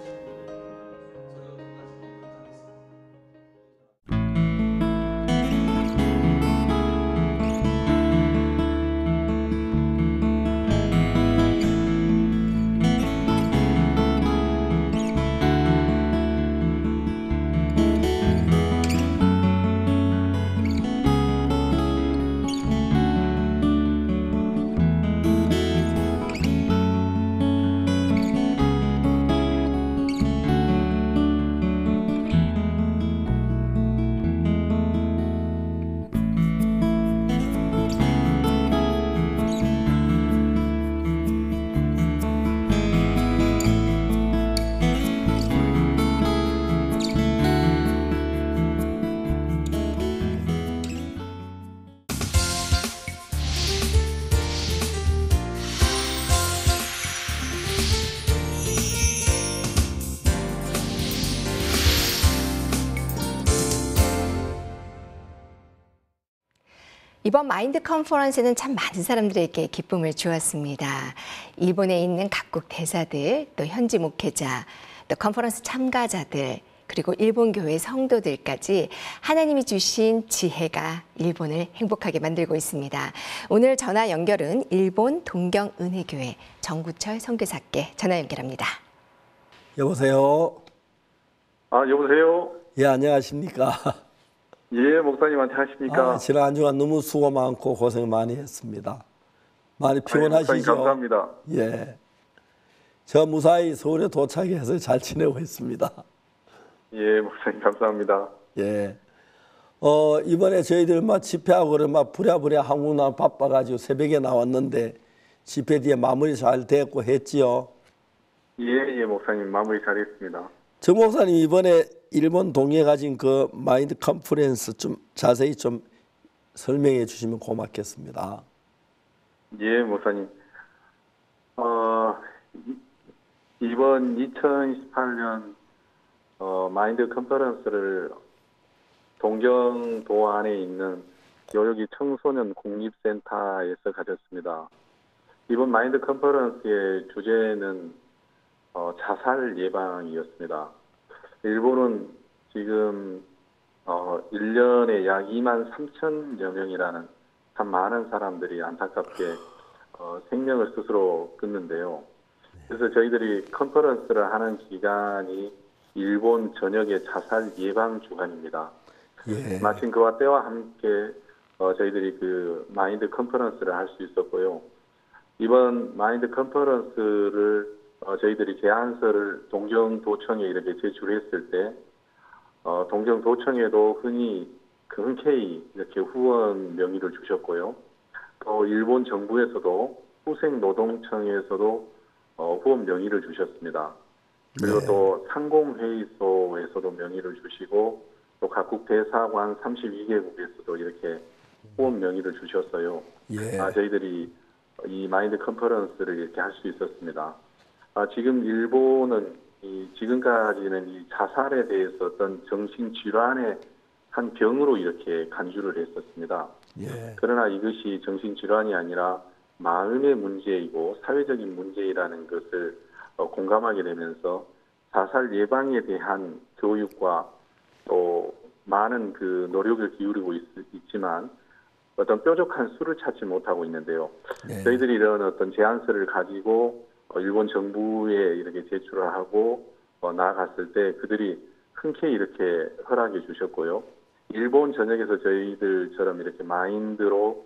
이번 마인드 컨퍼런스는 참 많은 사람들에게 기쁨을 주었습니다. 일본에 있는 각국 대사들, 또 현지 목회자, 또 컨퍼런스 참가자들, 그리고 일본 교회 성도들까지 하나님이 주신 지혜가 일본을 행복하게 만들고 있습니다. 오늘 전화 연결은 일본 동경은혜교회 정구철 선교사께 전화 연결합니다. 여보세요. 여보세요. 예, 안녕하십니까. 예, 목사님 안녕하십니까. 지난 한 주간 너무 수고 많고 고생 많이 했습니다. 많이 피곤하시죠? 목사님 감사합니다. 예. 저 무사히 서울에 도착해서 잘 지내고 있습니다. 예, 목사님 감사합니다. 예. 이번에 저희들 막 집회하고 그래 막 부랴부랴 한국 나라 바빠가지고 새벽에 나왔는데 집회 뒤에 마무리 잘 됐고 했지요? 예, 목사님 마무리 잘했습니다. 정 목사님 이번에 일본 동해 가진 그 마인드 컨퍼런스 좀 자세히 좀 설명해 주시면 고맙겠습니다. 예, 목사님. 이번 2018년 마인드 컨퍼런스를 동경도 안에 있는 요요기 청소년 공립센터에서 가졌습니다. 이번 마인드 컨퍼런스의 주제는 자살 예방이었습니다. 일본은 지금 1년에 약 2만 3천여 명이라는 참 많은 사람들이 안타깝게 생명을 스스로 끊는데요. 그래서 저희들이 컨퍼런스를 하는 기간이 일본 전역의 자살 예방 주간입니다. 예. 마침 그와 때와 함께 저희들이 그 마인드 컨퍼런스를 할 수 있었고요. 이번 마인드 컨퍼런스를 저희들이 제안서를 동경도청에 이렇게 제출했을 때 동경도청에도 흔쾌히 이렇게 후원 명의를 주셨고요. 또 일본 정부에서도 후생노동청에서도 후원 명의를 주셨습니다. 그리고 네. 또 상공회의소에서도 명의를 주시고 또 각국 대사관 32개국에서도 이렇게 후원 명의를 주셨어요. 예. 저희들이 이 마인드 컨퍼런스를 이렇게 할 수 있었습니다. 지금 일본은 지금까지는 이 자살에 대해서 어떤 정신질환의 한 병으로 이렇게 간주를 했었습니다. 예. 그러나 이것이 정신질환이 아니라 마음의 문제이고 사회적인 문제이라는 것을 공감하게 되면서 자살 예방에 대한 교육과 또 많은 그 노력을 기울이고 있지만 어떤 뾰족한 수를 찾지 못하고 있는데요. 네. 저희들이 이런 어떤 제안서를 가지고 일본 정부에 이렇게 제출을 하고 나아갔을 때 그들이 흔쾌히 이렇게 허락해 주셨고요. 일본 전역에서 저희들처럼 이렇게 마인드로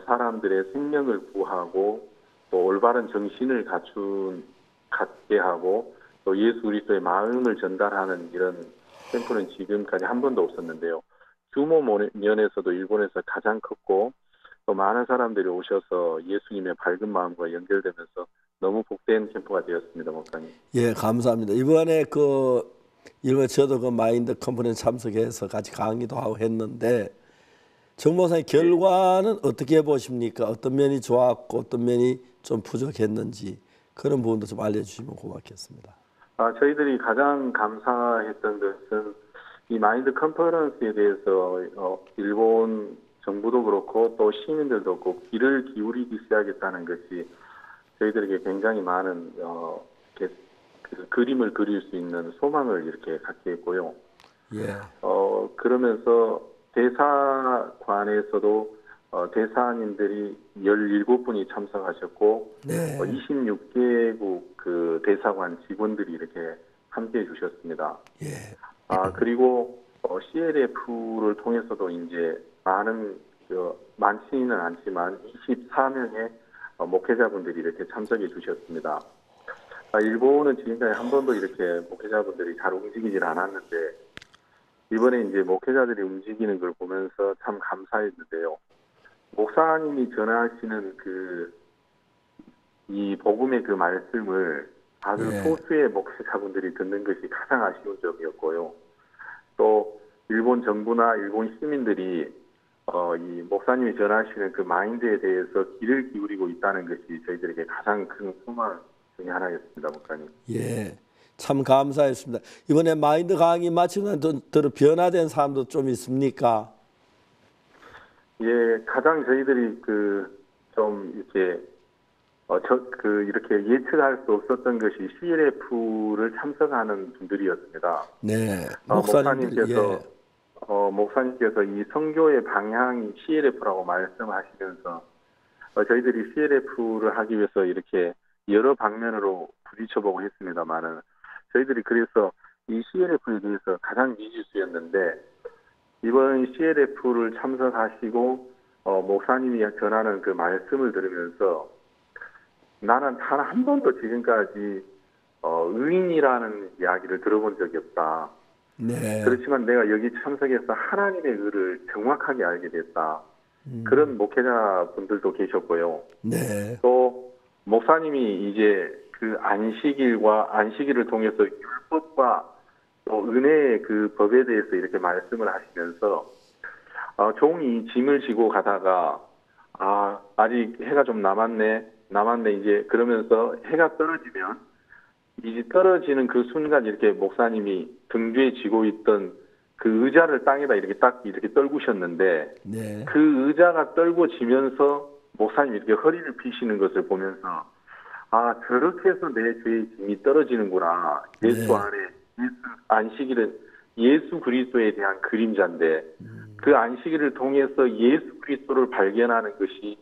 사람들의 생명을 구하고 또 올바른 정신을 갖게 하고 또 예수 그리스도의 마음을 전달하는 이런 캠프는 지금까지 한 번도 없었는데요. 규모 면에서도 일본에서 가장 컸고 또 많은 사람들이 오셔서 예수님의 밝은 마음과 연결되면서 너무 복된 캠프가 되었습니다, 목사님. 예, 감사합니다. 이번에 이번에 저도 그 마인드 컨퍼런스 참석해서 같이 강의도 하고 했는데 정 목사님 결과는 어떻게 보십니까? 어떤 면이 좋았고 어떤 면이 좀 부족했는지 그런 부분도 좀 알려주시면 고맙겠습니다. 저희들이 가장 감사했던 것은 이 마인드 컨퍼런스에 대해서 일본 정부도 그렇고 또 시민들도 그렇고 귀를 기울이기 시작했다는 것이 저희들에게 굉장히 많은 그 그림을 그릴 수 있는 소망을 이렇게 갖게 했고요. 예. 그러면서 대사관에서도 대사님들이 17분이 참석하셨고 네. 26개국 그 대사관 직원들이 이렇게 함께해 주셨습니다. 예. 그리고 CLF를 통해서도 이제 많지는 않지만 24명의 목회자분들이 이렇게 참석해 주셨습니다. 일본은 지금까지 한 번도 이렇게 목회자분들이 잘 움직이질 않았는데 이번에 이제 목회자들이 움직이는 걸 보면서 참 감사했는데요. 목사님이 전하시는 이 복음의 그 말씀을 아주 네. 소수의 목회자분들이 듣는 것이 가장 아쉬운 점이었고요. 또 일본 정부나 일본 시민들이 이 목사님이 전하시는 그 마인드에 대해서 귀를 기울이고 있다는 것이 저희들에게 가장 큰 소망 중에 하나였습니다, 목사님. 예, 참 감사했습니다. 이번에 마인드 강의 마치고 난 뒤로 변화된 사람도 좀 있습니까? 예, 가장 저희들이 좀 이렇게 이렇게 예측할 수 없었던 것이 CLF를 참석하는 분들이었습니다. 네, 목사님께서 이 선교의 방향이 CLF라고 말씀하시면서 저희들이 CLF를 하기 위해서 이렇게 여러 방면으로 부딪혀보고 했습니다만은 저희들이 그래서 이 CLF에 대해서 가장 미지수였는데 이번 CLF를 참석하시고 목사님이 전하는 그 말씀을 들으면서 나는 단 한 번도 지금까지 의인이라는 이야기를 들어본 적이 없다. 네. 그렇지만 내가 여기 참석해서 하나님의 의를 정확하게 알게 됐다. 그런 목회자분들도 계셨고요. 네. 또 목사님이 이제 그 안식일을 통해서 율법과 또 은혜의 그 법에 대해서 이렇게 말씀을 하시면서 종이 짐을 지고 가다가 아직 해가 좀 남았네 이제 그러면서 해가 떨어지면 이제 떨어지는 그 순간 이렇게 목사님이 등 뒤에 쥐고 있던 그 의자를 땅에다 이렇게 떨구셨는데 네. 그 의자가 떨궈지면서 목사님이 이렇게 허리를 펴시는 것을 보면서 저렇게 해서 내 죄의 짐이 떨어지는구나. 예수 안에 안식일은 예수 그리스도에 대한 그림자인데 그 안식일을 통해서 예수 그리스도를 발견하는 것이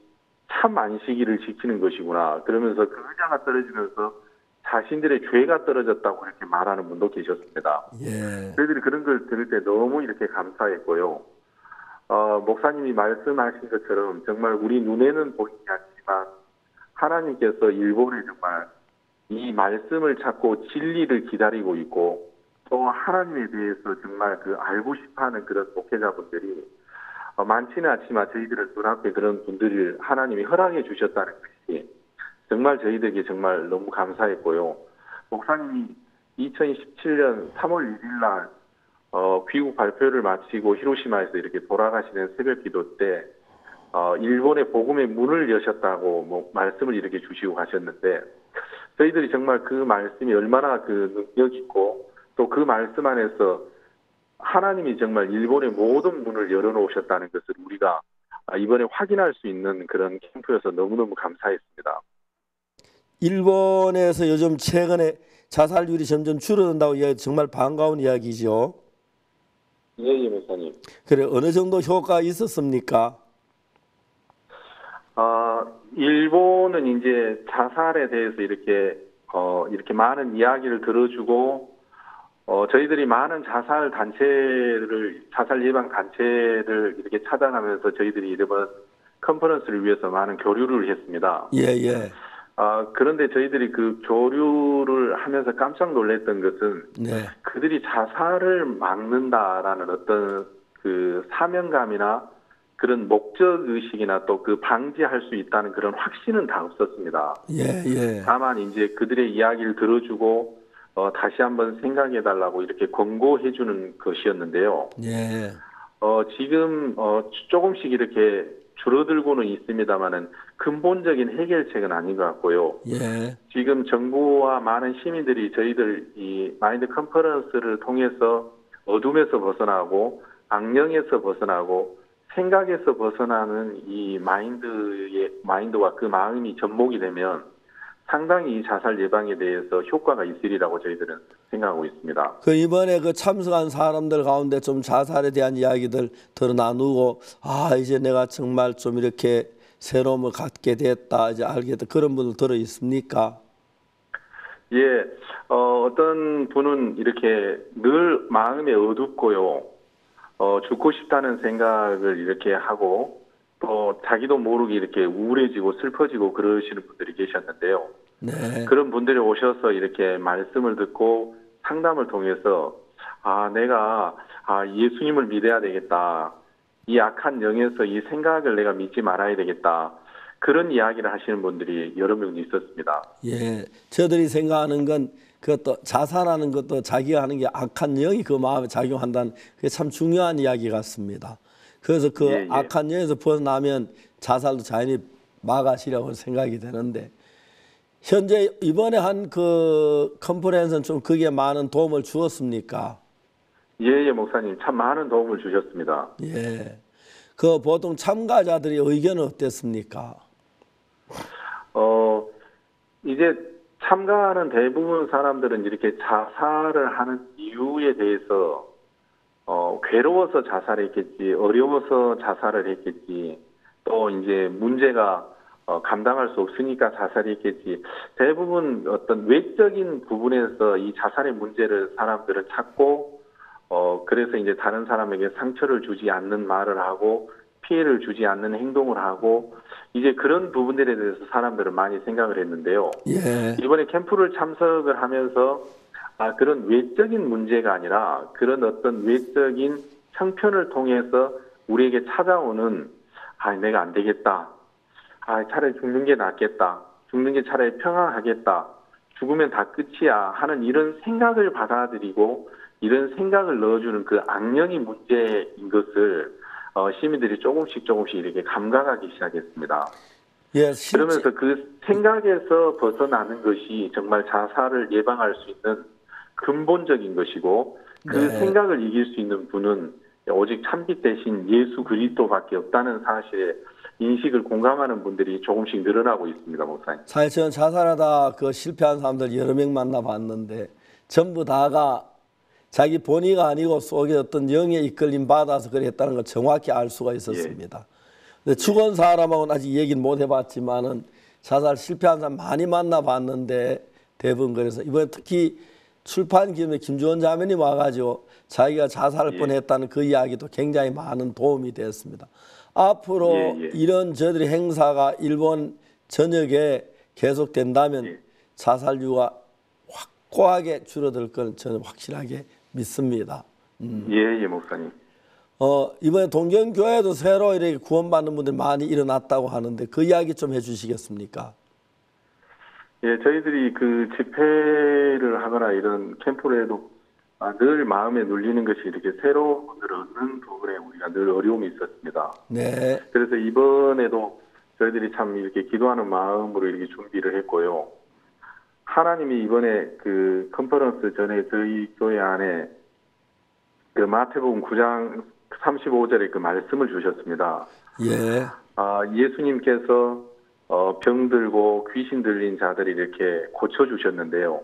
참 안식일을 지키는 것이구나. 그러면서 그 의자가 떨어지면서 자신들의 죄가 떨어졌다고 이렇게 말하는 분도 계셨습니다. 예. 저희들이 그런 걸 들을 때 너무 이렇게 감사했고요. 목사님이 말씀하신 것처럼 정말 우리 눈에는 보이지 않지만 하나님께서 일본에 정말 이 말씀을 찾고 진리를 기다리고 있고 또 하나님에 대해서 정말 알고 싶어하는 그런 목회자분들이 많지는 않지만 저희들의 눈앞에 그런 분들을 하나님이 허락해 주셨다는 것이 정말 저희들에게 정말 너무 감사했고요. 목사님이 2017년 3월 1일 날 귀국 발표를 마치고 히로시마에서 이렇게 돌아가시는 새벽 기도 때 일본의 복음의 문을 여셨다고 뭐 말씀을 이렇게 주시고 가셨는데 저희들이 정말 그 말씀이 얼마나 그 능력 있고 또 그 말씀 안에서 하나님이 정말 일본의 모든 문을 열어놓으셨다는 것을 우리가 이번에 확인할 수 있는 그런 캠프여서 너무너무 감사했습니다. 일본에서 요즘 최근에 자살률이 점점 줄어든다고 이야기 정말 반가운 이야기죠. 예, 목사님. 그래 어느 정도 효과가 있었습니까? 일본은 이제 자살에 대해서 이렇게 많은 이야기를 들어주고 저희들이 많은 자살 예방 단체를 이렇게 찾아가면서 저희들이 이번 컨퍼런스를 위해서 많은 교류를 했습니다. 예. 그런데 저희들이 그 교류를 하면서 깜짝 놀랐던 것은 그들이 자살을 막는다라는 어떤 그 사명감이나 그런 목적 의식이나 또 그 방지할 수 있다는 그런 확신은 다 없었습니다. 예. 다만 이제 그들의 이야기를 들어주고 다시 한번 생각해 달라고 이렇게 권고해 주는 것이었는데요. 예. 지금 조금씩 이렇게 줄어들고는 있습니다만은 근본적인 해결책은 아닌 것 같고요. 예. 지금 정부와 많은 시민들이 저희들 이 마인드 컨퍼런스를 통해서 어둠에서 벗어나고 악령에서 벗어나고 생각에서 벗어나는 이 마인드와 그 마음이 접목이 되면 상당히 이 자살 예방에 대해서 효과가 있으리라고 저희들은 생각하고 있습니다. 그 이번에 그 참석한 사람들 가운데 좀 자살에 대한 이야기들 들어 나누고 이제 내가 정말 좀 이렇게 새로움을 갖게 됐다 이제 알게 됐다 그런 분들 들어 있습니까? 예, 어떤 분은 이렇게 늘 마음이 어둡고요, 죽고 싶다는 생각을 이렇게 하고 또 자기도 모르게 이렇게 우울해지고 슬퍼지고 그러시는 분들이 계셨는데요. 네. 그런 분들이 오셔서 이렇게 말씀을 듣고 상담을 통해서 내가 예수님을 믿어야 되겠다. 이 악한 영에서 이 생각을 내가 믿지 말아야 되겠다. 그런 이야기를 하시는 분들이 여러 명 있었습니다. 예, 저들이 생각하는 건 그것도 자살하는 것도 자기가 하는 게 악한 영이 그 마음에 작용한다는 그게 참 중요한 이야기 같습니다. 그래서 그 악한 영에서 벗어나면 자살도 자연히 막아지려고 생각이 되는데 현재 이번에 한 그 컨퍼런스는 좀 그게 많은 도움을 주었습니까? 예, 목사님 참 많은 도움을 주셨습니다. 예, 그 보통 참가자들의 의견은 어땠습니까? 이제 참가하는 대부분 사람들은 이렇게 자살을 하는 이유에 대해서 괴로워서 자살했겠지, 어려워서 자살을 했겠지, 또 이제 문제가 감당할 수 없으니까 자살했겠지. 대부분 어떤 외적인 부분에서 이 자살의 문제를 사람들은 찾고, 그래서 이제 다른 사람에게 상처를 주지 않는 말을 하고, 피해를 주지 않는 행동을 하고, 이제 그런 부분들에 대해서 사람들은 많이 생각을 했는데요. 예. 이번에 캠프를 참석을 하면서 그런 외적인 문제가 아니라 그런 어떤 외적인 형편을 통해서 우리에게 찾아오는 내가 안 되겠다. 차라리 죽는 게 낫겠다. 죽는 게 차라리 평안하겠다. 죽으면 다 끝이야 하는 이런 생각을 받아들이고 이런 생각을 넣어주는 그 악령이 문제인 것을 시민들이 조금씩 이렇게 감각하기 시작했습니다. 예, 그러면서 그 생각에서 벗어나는 것이 정말 자살을 예방할 수 있는 근본적인 것이고 그 생각을 이길 수 있는 분은 오직 참빛 대신 예수 그리스도밖에 없다는 사실에 인식을 공감하는 분들이 조금씩 늘어나고 있습니다, 목사님. 사실 저는 자살하다 그 실패한 사람들 여러 명 만나봤는데 전부 다가 자기 본의가 아니고 속에 어떤 영의 이끌림 받아서 그랬다는 걸 정확히 알 수가 있었습니다. 근데 죽은 사람하고는 아직 얘기는 못 해봤지만은 자살 실패한 사람 많이 만나봤는데 대부분 그래서 이번에 특히 출판 기념에 김주원 자매님 와가지고 자기가 자살할 뻔했다는 그 이야기도 굉장히 많은 도움이 되었습니다. 앞으로 이런 저들의 행사가 일본 전역에 계속된다면 자살률가 확고하게 줄어들 건 저는 확실하게 믿습니다. 예, 목사님. 이번에 동경교회도 새로 이렇게 구원받는 분들이 많이 일어났다고 하는데 그 이야기 좀 해주시겠습니까? 예, 저희들이 그 집회를 하거나 이런 캠프를 해도 늘 마음에 눌리는 것이 이렇게 새로운 분들을 얻는 부분에 우리가 늘 어려움이 있었습니다. 네. 그래서 이번에도 저희들이 참 이렇게 기도하는 마음으로 이렇게 준비를 했고요. 하나님이 이번에 그 컨퍼런스 전에 저희 교회 안에 그 마태복음 9장 35절에 그 말씀을 주셨습니다. 예. 예수님께서 병들고 귀신 들린 자들이 이렇게 고쳐주셨는데요.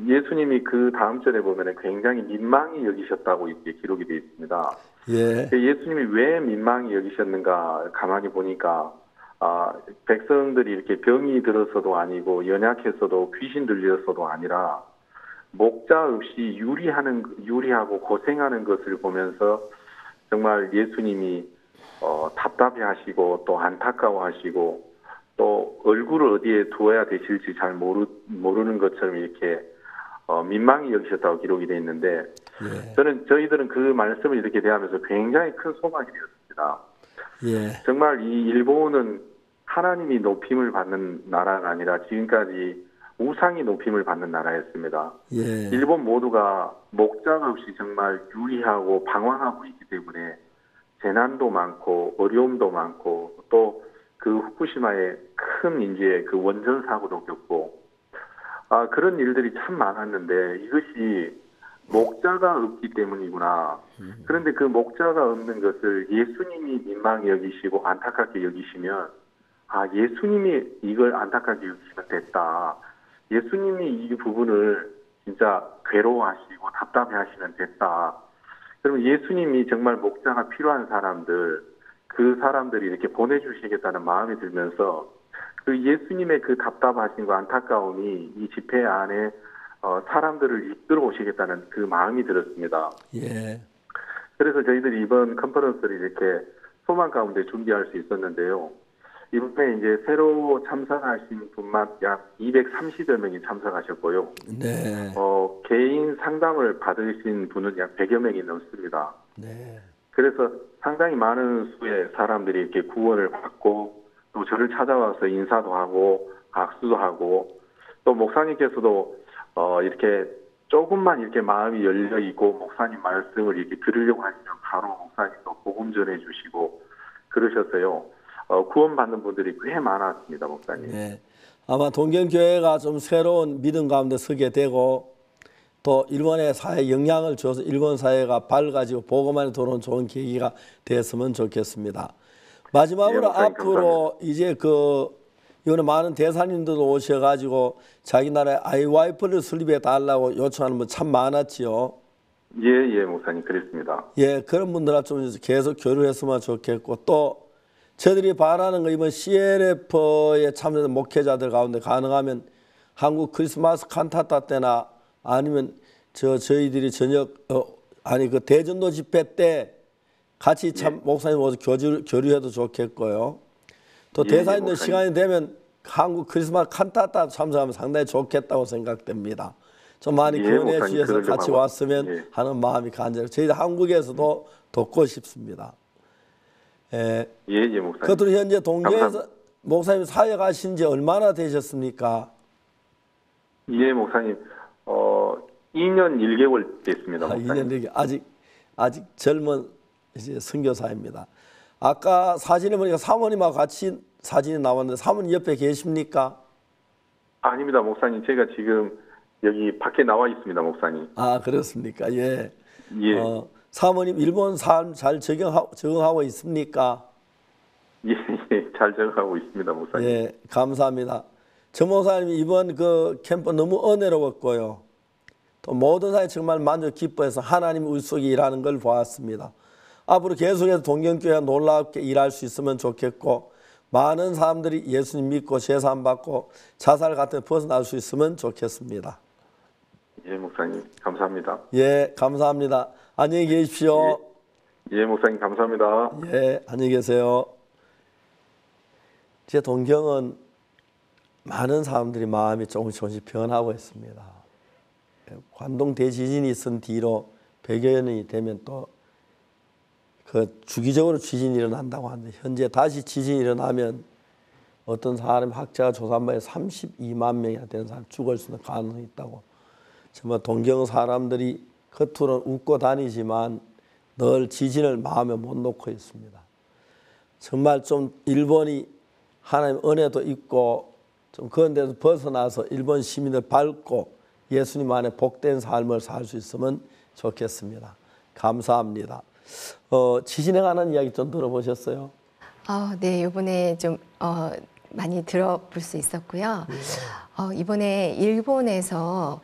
예수님이 그 다음 절에 보면 굉장히 민망히 여기셨다고 이렇게 기록이 되어 있습니다. 예. 예수님이 왜 민망히 여기셨는가 가만히 보니까 백성들이 이렇게 병이 들어서도 아니고 연약해서도 귀신 들려서도 아니라 목자 없이 유리하고 고생하는 것을 보면서 정말 예수님이 답답해하시고 또 안타까워하시고 또 얼굴을 어디에 두어야 되실지 잘 모르는 것처럼 이렇게 민망히 여기셨다고 기록이 되어 있는데 저희들은 그 말씀을 이렇게 대하면서 굉장히 큰 소망이 되었습니다. 예. 정말 이 일본은 하나님이 높임을 받는 나라가 아니라 지금까지 우상이 높임을 받는 나라였습니다. 예. 일본 모두가 목자가 없이 정말 유리하고 방황하고 있기 때문에 재난도 많고 어려움도 많고 또 그 후쿠시마의 큰 이제 그 원전 사고도 겪고 그런 일들이 참 많았는데 이것이 목자가 없기 때문이구나. 그런데 그 목자가 없는 것을 예수님이 민망히 여기시고 안타깝게 여기시면 예수님이 이걸 안타깝게 여기시면 됐다. 예수님이 이 부분을 진짜 괴로워하시고 답답해하시면 됐다. 그러면 예수님이 정말 목자가 필요한 사람들, 그 사람들이 이렇게 보내주시겠다는 마음이 들면서 그 예수님의 그 답답하심과 안타까움이 이 집회 안에 사람들을 이끌어 오시겠다는 그 마음이 들었습니다. 예. 그래서 저희들이 이번 컨퍼런스를 이렇게 소망 가운데 준비할 수 있었는데요. 이번에 이제 새로 참석하신 분만 약 230여 명이 참석하셨고요. 네. 개인 상담을 받으신 분은 약 100여 명이 넘습니다. 네. 그래서 상당히 많은 수의 사람들이 이렇게 구원을 받고 또 저를 찾아와서 인사도 하고 악수도 하고 또 목사님께서도 이렇게 조금만 이렇게 마음이 열려 있고 목사님 말씀을 이렇게 들으려고 하시면 바로 목사님도 복음 전해 주시고 그러셨어요. 구원받는 분들이 꽤 많았습니다, 목사님. 네. 아마 동경교회가 좀 새로운 믿음 가운데 서게 되고 또 일본의 사회에 영향을 줘서 일본 사회가 밝아지고 복음만에 들어온 좋은 계기가 됐으면 좋겠습니다. 마지막으로 네, 앞으로 이제 이번에 많은 대사님들도 오셔가지고 자기 나라에 IYF를 설립해 달라고 요청하는 분 참 많았지요. 예, 목사님 그랬습니다. 예, 그런 분들하고 좀 계속 교류했으면 좋겠고 또 저희들이 바라는 거 이번 CLF에 참여한 목회자들 가운데 가능하면 한국 크리스마스 칸타타 때나 아니면 저희들이 저녁 그 대전도 집회 때 같이 참 목사님 모두 교류해도 좋겠고요. 또 대사님들 시간이 되면 한국 크리스마스 칸타타 참석하면 상당히 좋겠다고 생각됩니다. 좀 많이 교훈해 주셔서 같이 왔으면 하는 마음이 간절해요. 저희들 한국에서도 돕고 싶습니다. 목사님. 그것도 현재 동교에서 목사님 사역하신 지 얼마나 되셨습니까? 예, 목사님. 2년 1개월 됐습니다. 2년 1개월. 아직 젊은 이제 선교사입니다. 아까 사진을 보니까 사모님하고 같이 사진이 나왔는데 사모님 옆에 계십니까? 아닙니다, 목사님. 제가 지금 여기 밖에 나와 있습니다, 목사님. 그렇습니까? 예. 예. 사모님 일본 삶 잘 적응하고 있습니까? 예, 잘 적응하고 있습니다, 목사님. 예, 감사합니다. 정 목사님 이번 그 캠프 너무 은혜로웠고요. 또 모든 사람이 정말 만족 기뻐해서 하나님 우리 속에 일하는 걸 보았습니다. 앞으로 계속해서 동경교회가 놀랍게 일할 수 있으면 좋겠고 많은 사람들이 예수님 믿고 제사함 받고 자살 같은 데 벗어날 수 있으면 좋겠습니다. 예, 목사님 감사합니다. 예, 감사합니다. 안녕히 계십시오. 예, 목사님 감사합니다. 예, 안녕히 계세요. 제 동경은 많은 사람들이 마음이 조금씩 변하고 있습니다. 관동 대지진이 있은 뒤로 100여 년이 되면 또 그 주기적으로 지진이 일어난다고 하는데 현재 다시 지진이 일어나면 어떤 사람 학자가 조사한 바에 32만 명이나 되는 사람 죽을 수 있는 가능성이 있다고. 정말 동경 사람들이 겉으로는 웃고 다니지만 늘 지진을 마음에 못 놓고 있습니다. 정말 좀 일본이 하나님 은혜도 있고 좀 그런 데서 벗어나서 일본 시민들 밝고 예수님 안에 복된 삶을 살 수 있으면 좋겠습니다. 감사합니다. 지진에 관한 이야기 좀 들어보셨어요? 네, 이번에 좀 많이 들어볼 수 있었고요. 이번에 일본에서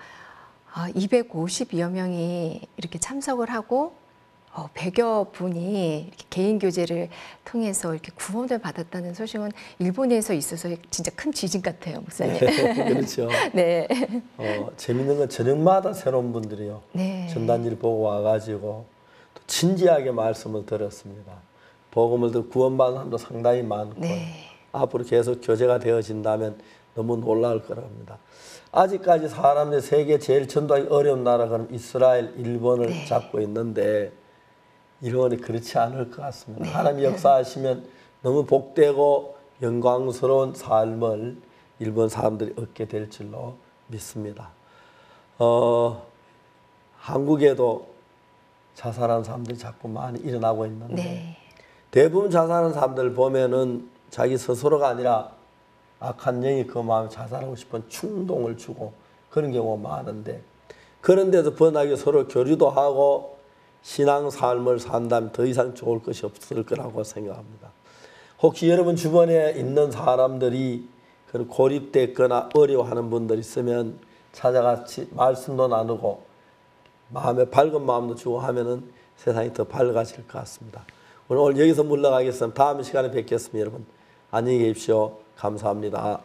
250여 명이 이렇게 참석을 하고 100여 분이 이렇게 개인 교제를 통해서 이렇게 구원을 받았다는 소식은 일본에서 있어서 진짜 큰 지진 같아요, 목사님. 그렇죠. 네. 재밌는 건 저녁마다 새로운 분들이요. 네. 전단지를 보고 와가지고 또 진지하게 말씀을 들었습니다. 복음을 듣고 구원받은 사람도 상당히 많고 앞으로 계속 교제가 되어진다면 너무 놀라울 거랍니다. 아직까지 사람들이 세계 제일 전도하기 어려운 나라가 이스라엘, 일본을 잡고 있는데 일본이 그렇지 않을 것 같습니다. 하나님 역사하시면 너무 복되고 영광스러운 삶을 일본 사람들이 얻게 될 줄로 믿습니다. 한국에도 자살하는 사람들이 자꾸 많이 일어나고 있는데 대부분 자살하는 사람들 보면은 자기 스스로가 아니라 악한 영이 그 마음에 자살하고 싶은 충동을 주고 그런 경우가 많은데 그런 데서 번하게 서로 교류도 하고 신앙 삶을 산다면 더 이상 좋을 것이 없을 거라고 생각합니다. 혹시 여러분 주변에 있는 사람들이 고립됐거나 어려워하는 분들 있으면 찾아같이 말씀도 나누고 마음에 밝은 마음도 주고 하면은 세상이 더 밝아질 것 같습니다. 오늘 여기서 물러가겠습니다. 다음 시간에 뵙겠습니다. 여러분 안녕히 계십시오. 감사합니다.